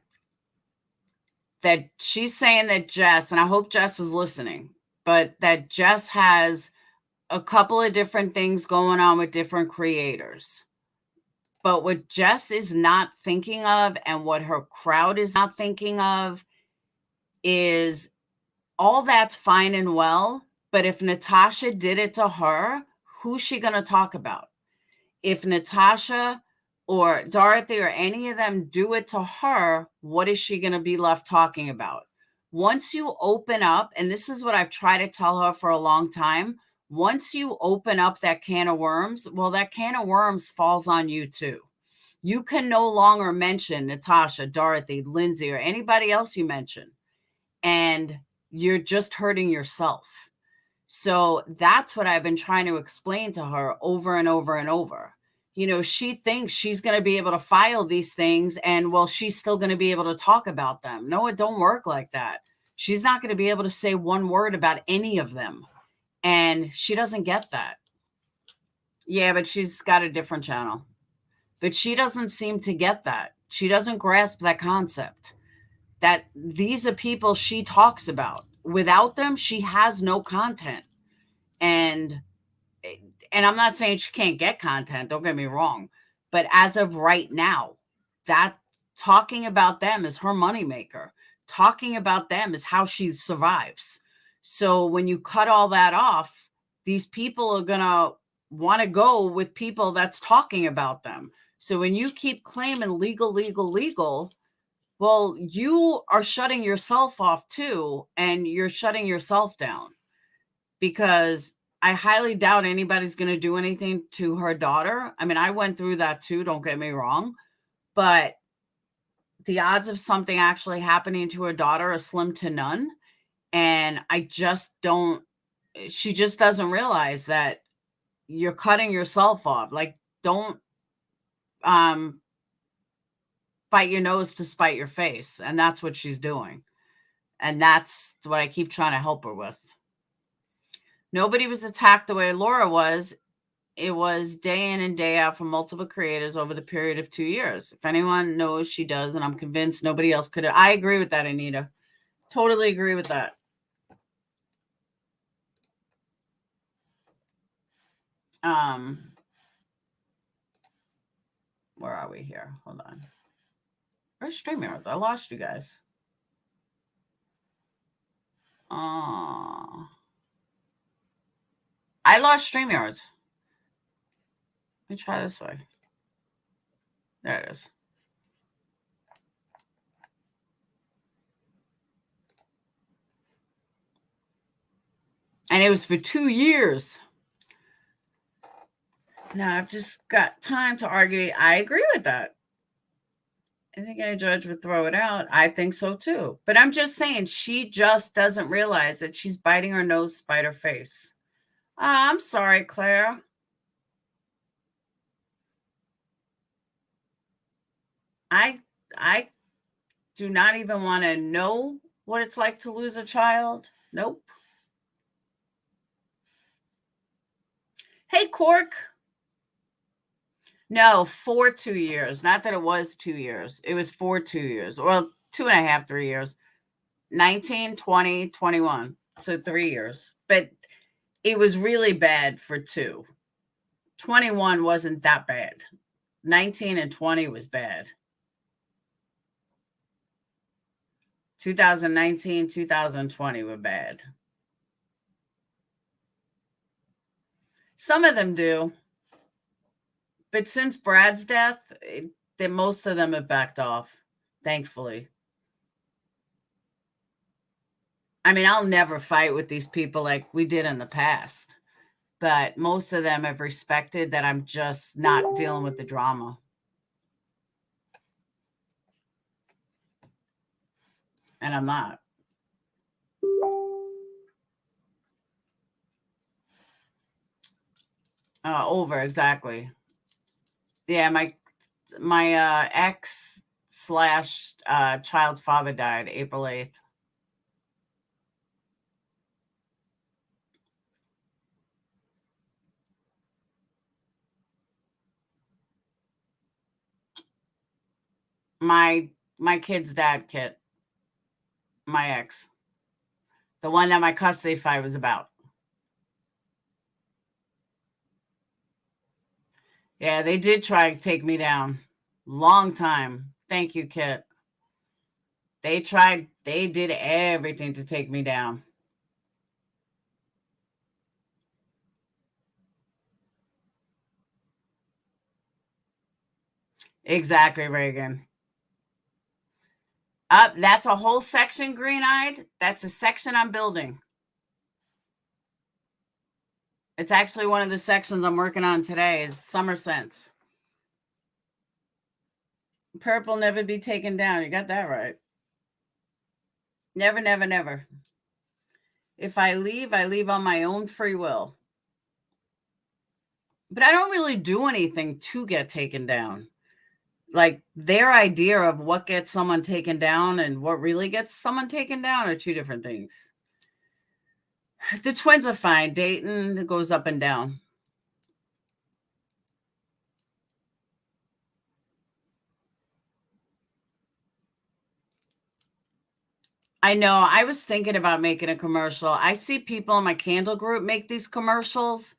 That she's saying that Jess, and I hope Jess is listening, but that Jess has a couple of different things going on with different creators. But what Jess is not thinking of, and what her crowd is not thinking of, is all that's fine and well, but if Natasha did it to her, who's she going to talk about? If Natasha or Dorothy or any of them do it to her, what is she going to be left talking about? Once you open up, and this is what I've tried to tell her for a long time, once you open up that can of worms, well, that can of worms falls on you too. You can no longer mention Natasha, Dorothy, Lindsay, or anybody else you mention. And you're just hurting yourself. So that's what I've been trying to explain to her over and over and over. she thinks she's going to be able to file these things and, well, she's still going to be able to talk about them. No, it don't work like that. She's not going to be able to say one word about any of them. And she doesn't get that. Yeah, but she's got a different channel. But she doesn't seem to get that. She doesn't grasp that concept that these are people she talks about. Without them, she has no content. And I'm not saying she can't get content, don't get me wrong. But as of right now, that talking about them is her moneymaker. Talking about them is how she survives. So when you cut all that off, these people are going to want to go with people that's talking about them. So when you keep claiming legal, well, you are shutting yourself off too, and you're shutting yourself down, because I highly doubt anybody's going to do anything to her daughter. I mean, I went through that too, don't get me wrong, but the odds of something actually happening to her daughter are slim to none. And she just doesn't realize that you're cutting yourself off. Like, don't bite your nose to spite your face. And that's what she's doing. And that's what I keep trying to help her with. Nobody was attacked the way Laura was. It was day in and day out from multiple creators over the period of 2 years. If anyone knows, she does, and I'm convinced nobody else could. I agree with that, Anita. Totally agree with that. Where are we here? Hold on. Where's StreamYard? I lost you guys. I lost StreamYards. Let me try this way. There it is. And it was for 2 years. Now I've just got time to argue. I agree with that. I think a judge would throw it out. I think so too. But I'm just saying, she just doesn't realize that she's biting her nose, spite her face. I'm sorry, Claire. I do not even want to know what it's like to lose a child. Nope. Hey, Cork. No, for 2 years. Not that it was 2 years. It was for 2 years. Well, 2.5, 3 years. 19, 20, 21. So 3 years. But it was really bad for 2. 21 wasn't that bad. 19 and 20 was bad. 2019, 2020 were bad. Some of them do. But since Brad's death, most of them have backed off, thankfully. I mean, I'll never fight with these people like we did in the past. But most of them have respected that I'm just not dealing with the drama. And I'm not. Over, exactly. Yeah, my ex / child's father died April 8th. My kid's dad, Kit. My ex. The one that my custody fight was about. Yeah, they did try to take me down. Long time. Thank you, Kit. They did everything to take me down. Exactly, Reagan. That's a whole section, Green-Eyed. That's a section I'm building. It's actually one of the sections I'm working on today is summer scents. Purple never be taken down. You got that right. Never, never, never. If I leave on my own free will. But I don't really do anything to get taken down. Like, their idea of what gets someone taken down and what really gets someone taken down are two different things. The twins are fine. Dayton goes up and down. I know. I was thinking about making a commercial. I see people in my candle group make these commercials.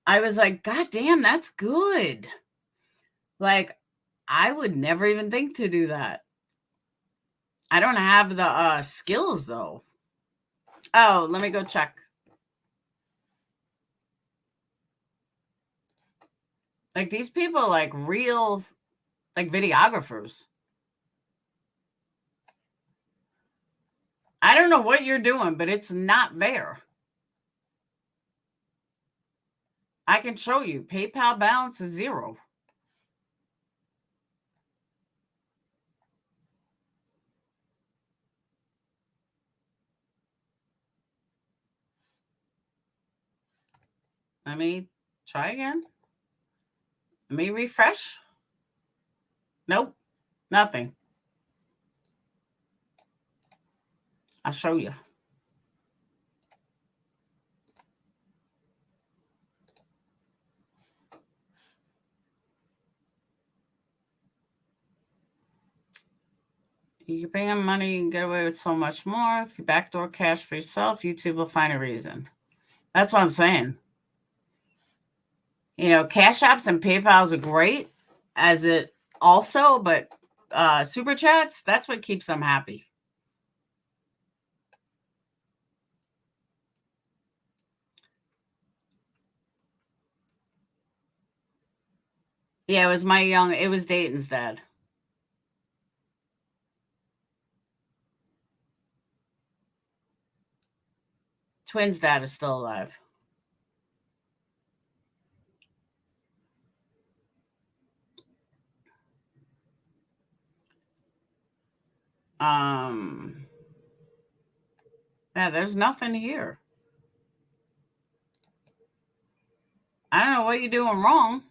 I was like, God damn, that's good. Like, I would never even think to do that. I don't have the skills, though. Oh, let me go check. Like, these people, like, real, like, videographers. I don't know what you're doing, but it's not there. I can show you. PayPal balance is 0. Let me try again. Let me refresh. Nope, nothing. I'll show you. You can pay them money, you can get away with so much more. If you backdoor cash for yourself, YouTube will find a reason. That's what I'm saying. You know, Cash Apps and PayPals are great as it also, but Super Chats, that's what keeps them happy. Yeah, it was Dayton's dad. Twins' dad is still alive. Yeah, there's nothing here. I don't know what you're doing wrong.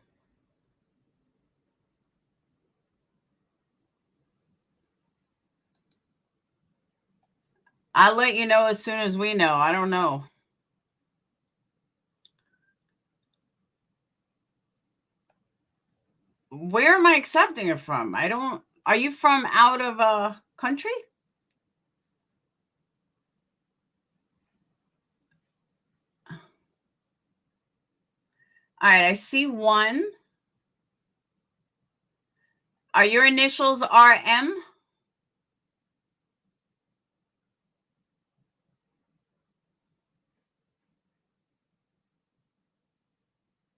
I'll let you know as soon as we know. I don't know. Where am I accepting it from? Are you from out of a country? All right, I see one. Are your initials RM?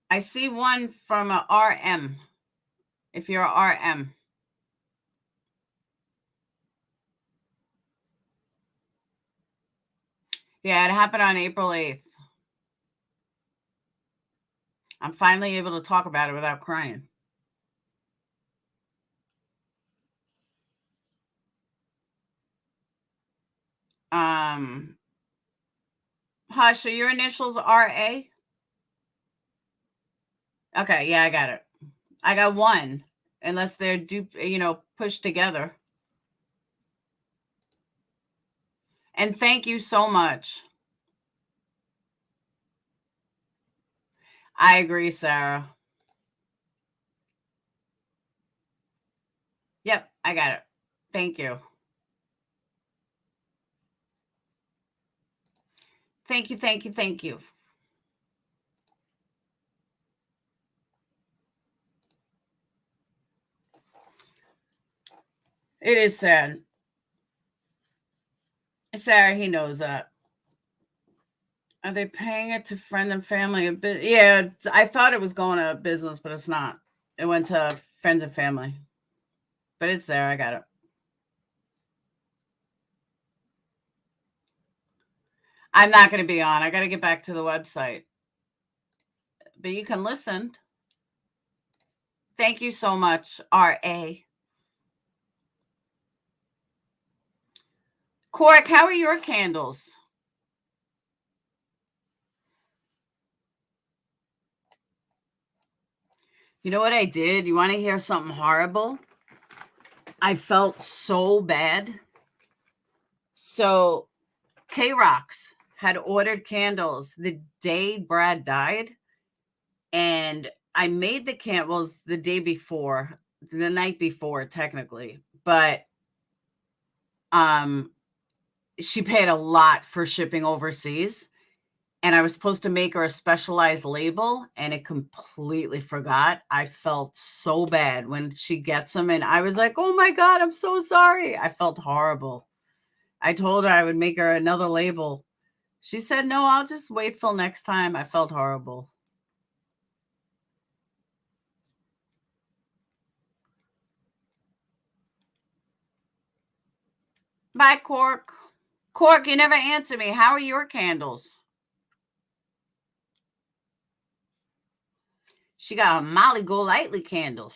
I see one from a RM. If you're a RM. Yeah, it happened on April 8th. I'm finally able to talk about it without crying. Hush, are your initials RA? Okay, yeah, I got it. I got one, unless they're pushed together. And thank you so much. I agree, Sarah. Yep, I got it. Thank you. Thank you, thank you, thank you. It is sad. Sarah, he knows that. Are they paying it to friend and family a bit? Yeah, I thought it was going to business, but it's not. It went to friends and family. But it's there. I got it. I'm not going to be on. I got to get back to the website. But you can listen. Thank you so much, R.A. Cork, how are your candles? You know what I did? You want to hear something horrible? I felt so bad. So K-Rocks had ordered candles the day Brad died. And I made the candles the day before, the night before, technically. But she paid a lot for shipping overseas. And I was supposed to make her a specialized label, and it completely forgot. I felt so bad when she gets them, and I was like, oh my God, I'm so sorry. I felt horrible. I told her I would make her another label. She said, no, I'll just wait till next time. I felt horrible. Bye, Cork. Cork, you never answer me. How are your candles? She got Molly Golightly candles.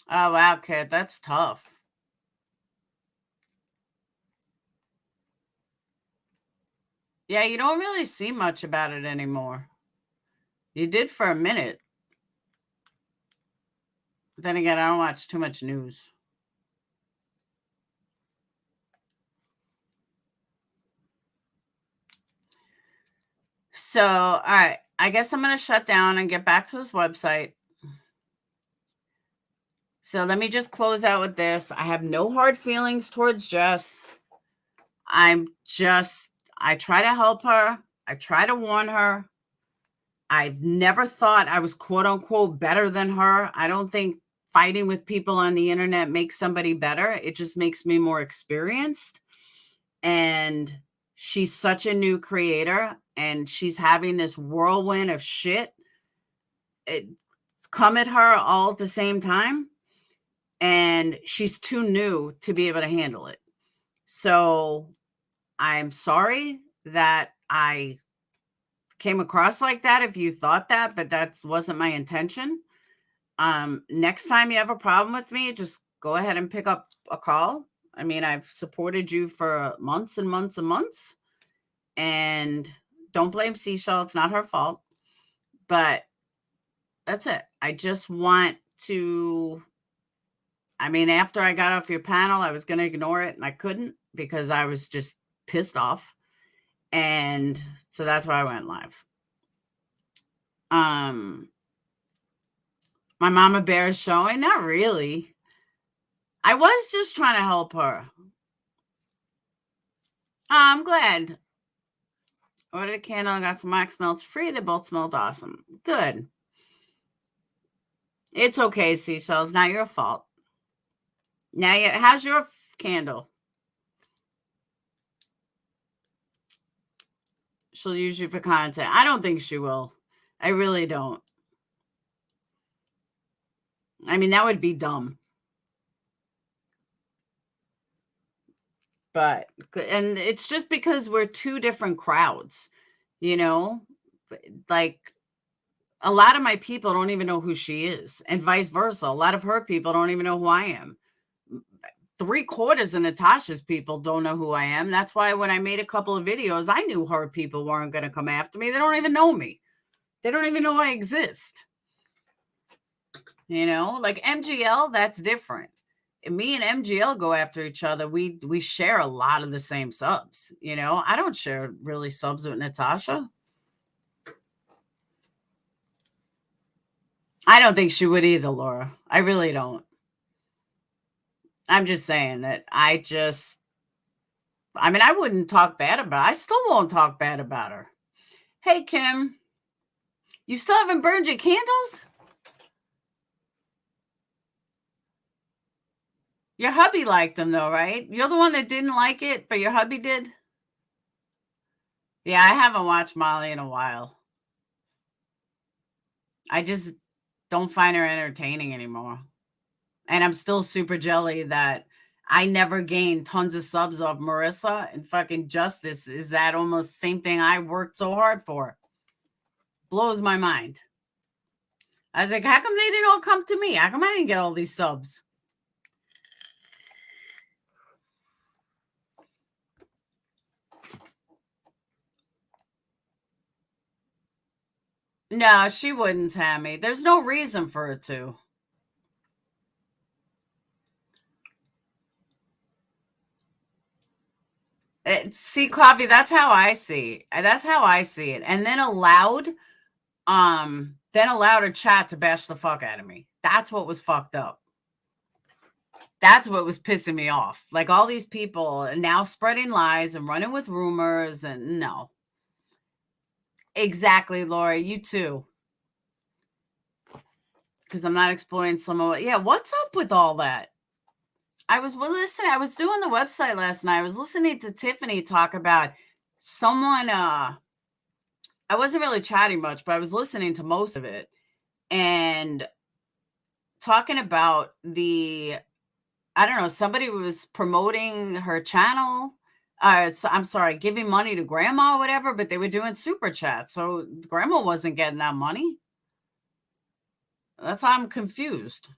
Oh, wow, kid. That's tough. Yeah, you don't really see much about it anymore. You did for a minute. Then again, I don't watch too much news. So, all right. I guess I'm going to shut down and get back to this website. So let me just close out with this. I have no hard feelings towards Jess. I try to help her. I try to warn her. I've never thought I was quote unquote better than her. I don't think fighting with people on the internet makes somebody better. It just makes me more experienced. And she's such a new creator, and she's having this whirlwind of shit come at her all at the same time. And she's too new to be able to handle it. So I'm sorry that I came across like that if you thought that, but that wasn't my intention. Next time you have a problem with me, just go ahead and pick up a call. I mean, I've supported you for months and months and months, and don't blame Seashell. It's not her fault, but that's it. I just want to, I mean, after I got off your panel, I was going to ignore it and I couldn't because I was just pissed off. And so that's why I went live. My mama bear is showing. Not really. I was just trying to help her. I'm glad. Ordered a candle, got some wax melts free. They both smelled awesome. Good. It's okay, Seashells. Not your fault. Now, how's your candle? She'll use you for content. I don't think she will. I really don't. I mean, that would be dumb. But, and it's just because we're two different crowds, you know? Like, a lot of my people don't even know who she is, and vice versa. A lot of her people don't even know who I am. 3/4 of Natasha's people don't know who I am. That's why when I made a couple of videos, I knew her people weren't going to come after me. They don't even know me. They don't even know I exist. You know, like MGL, that's different. Me and MGL go after each other. We share a lot of the same subs. You know, I don't share really subs with Natasha. I don't think she would either, Laura. I really don't. I'm just saying that I mean, I wouldn't talk bad about her. I still won't talk bad about her. Hey, Kim, you still haven't burned your candles? Your hubby liked them, though, right? You're the one that didn't like it, but your hubby did? Yeah, I haven't watched Molly in a while. I just don't find her entertaining anymore. And I'm still super jelly that I never gained tons of subs off Marissa, and fucking Justice is that almost same thing I worked so hard for. Blows my mind. I was like, how come they didn't all come to me? How come I didn't get all these subs? No, she wouldn't, Tammy. There's no reason for her to. See, Coffee, that's how I see. That's how I see it. And then allowed her chat to bash the fuck out of me. That's what was fucked up. That's what was pissing me off. Like, all these people are now spreading lies and running with rumors, and no. Exactly, Laura. You too. Because I'm not exploring some of it. Yeah, what's up with all that? I was doing the website last night. I was listening to Tiffany talk about someone. I wasn't really chatting much, but I was listening to most of it and talking about I don't know, somebody was promoting her channel. I'm sorry, giving money to grandma or whatever, but they were doing super chats. So grandma wasn't getting that money. That's how I'm confused.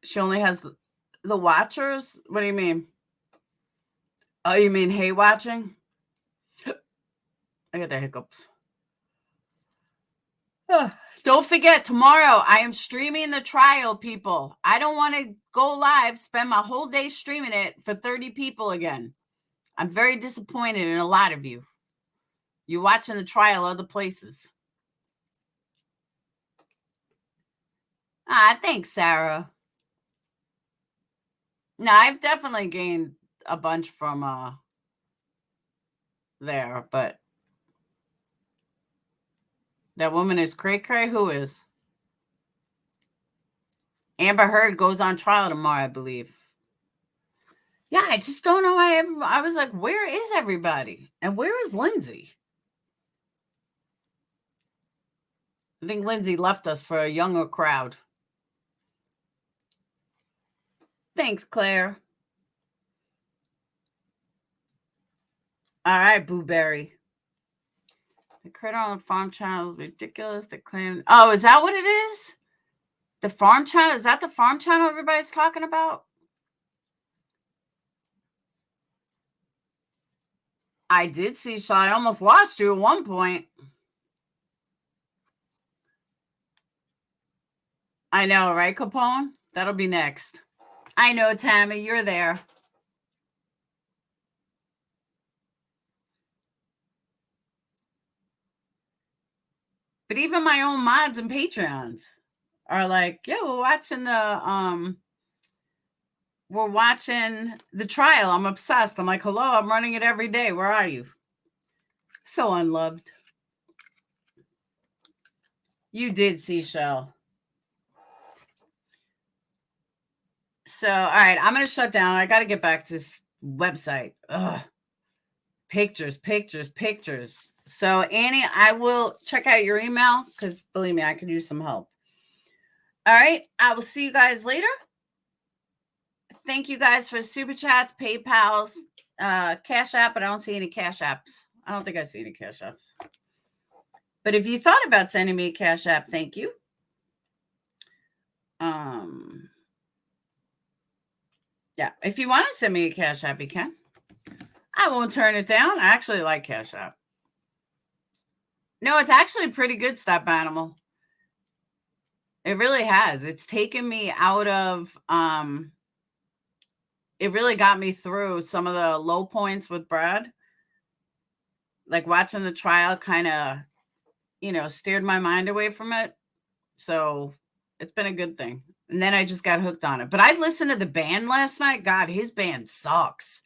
She only has the watchers. What do you mean? Oh, you mean hey watching? I got the hiccups. Don't forget, tomorrow I am streaming the trial, people. I don't want to go live, spend my whole day streaming it for 30 people again. I'm very disappointed in a lot of you. You're watching the trial other places. Thanks, Sarah. No, I've definitely gained a bunch from there, but that woman is cray cray. Who is? Amber Heard goes on trial tomorrow, I believe. Yeah, I just don't know why I was like, where is everybody? And where is Lindsay? I think Lindsay left us for a younger crowd. Thanks, Claire. All right, Booberry. The critter on the farm channel is ridiculous. The claim. Oh, is that what it is? The farm channel? Is that the farm channel everybody's talking about? I did see, so I almost lost you at one point. I know, right, Capone? That'll be next. I know, Tammy, you're there. But even my own mods and Patreons are like, yeah, we're watching the trial. I'm obsessed. I'm like, hello, I'm running it every day. Where are you? So unloved. You did, Seashell. So, all right, I'm going to shut down. I got to get back to this website. Ugh. Pictures. So, Annie, I will check out your email because, believe me, I could use some help. All right, I will see you guys later. Thank you guys for super chats, PayPals, Cash App, but I don't see any Cash Apps. I don't think I see any Cash Apps. But if you thought about sending me a Cash App, thank you. Yeah, if you want to send me a Cash App, you can. I won't turn it down. I actually like Cash App. No, it's actually pretty good, Stop Animal. It really has. It's taken me out of it really got me through some of the low points with Brad. Like watching the trial kind of, steered my mind away from it. So it's been a good thing. And then I just got hooked on it. But I listened to the band last night. God, his band sucks.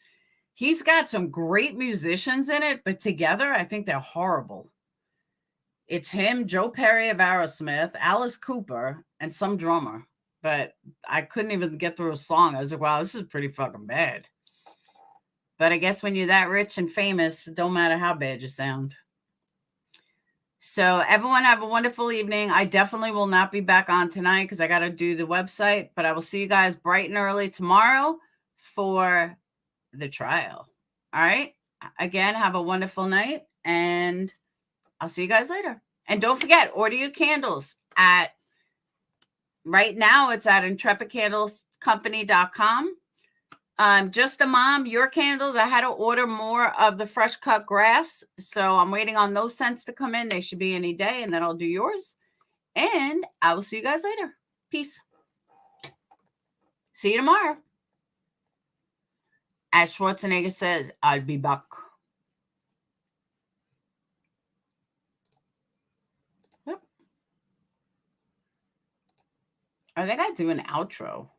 He's got some great musicians in it, but together I think they're horrible. It's him, Joe Perry of Aerosmith, Alice Cooper, and some drummer. But I couldn't even get through a song. I was like, wow, this is pretty fucking bad. But I guess when you're that rich and famous, it don't matter how bad you sound. So everyone have a wonderful evening. I definitely will not be back on tonight because I got to do the website. But I will see you guys bright and early tomorrow for the trial. All right. Again, have a wonderful night. And I'll see you guys later. And don't forget, order your candles right now it's at intrepidcandlescompany.com. Just a mom, your candles. I had to order more of the fresh cut grass. So I'm waiting on those scents to come in. They should be any day, and then I'll do yours. And I will see you guys later. Peace. See you tomorrow. As Schwarzenegger says, I'll be back. Yep. I think I do an outro.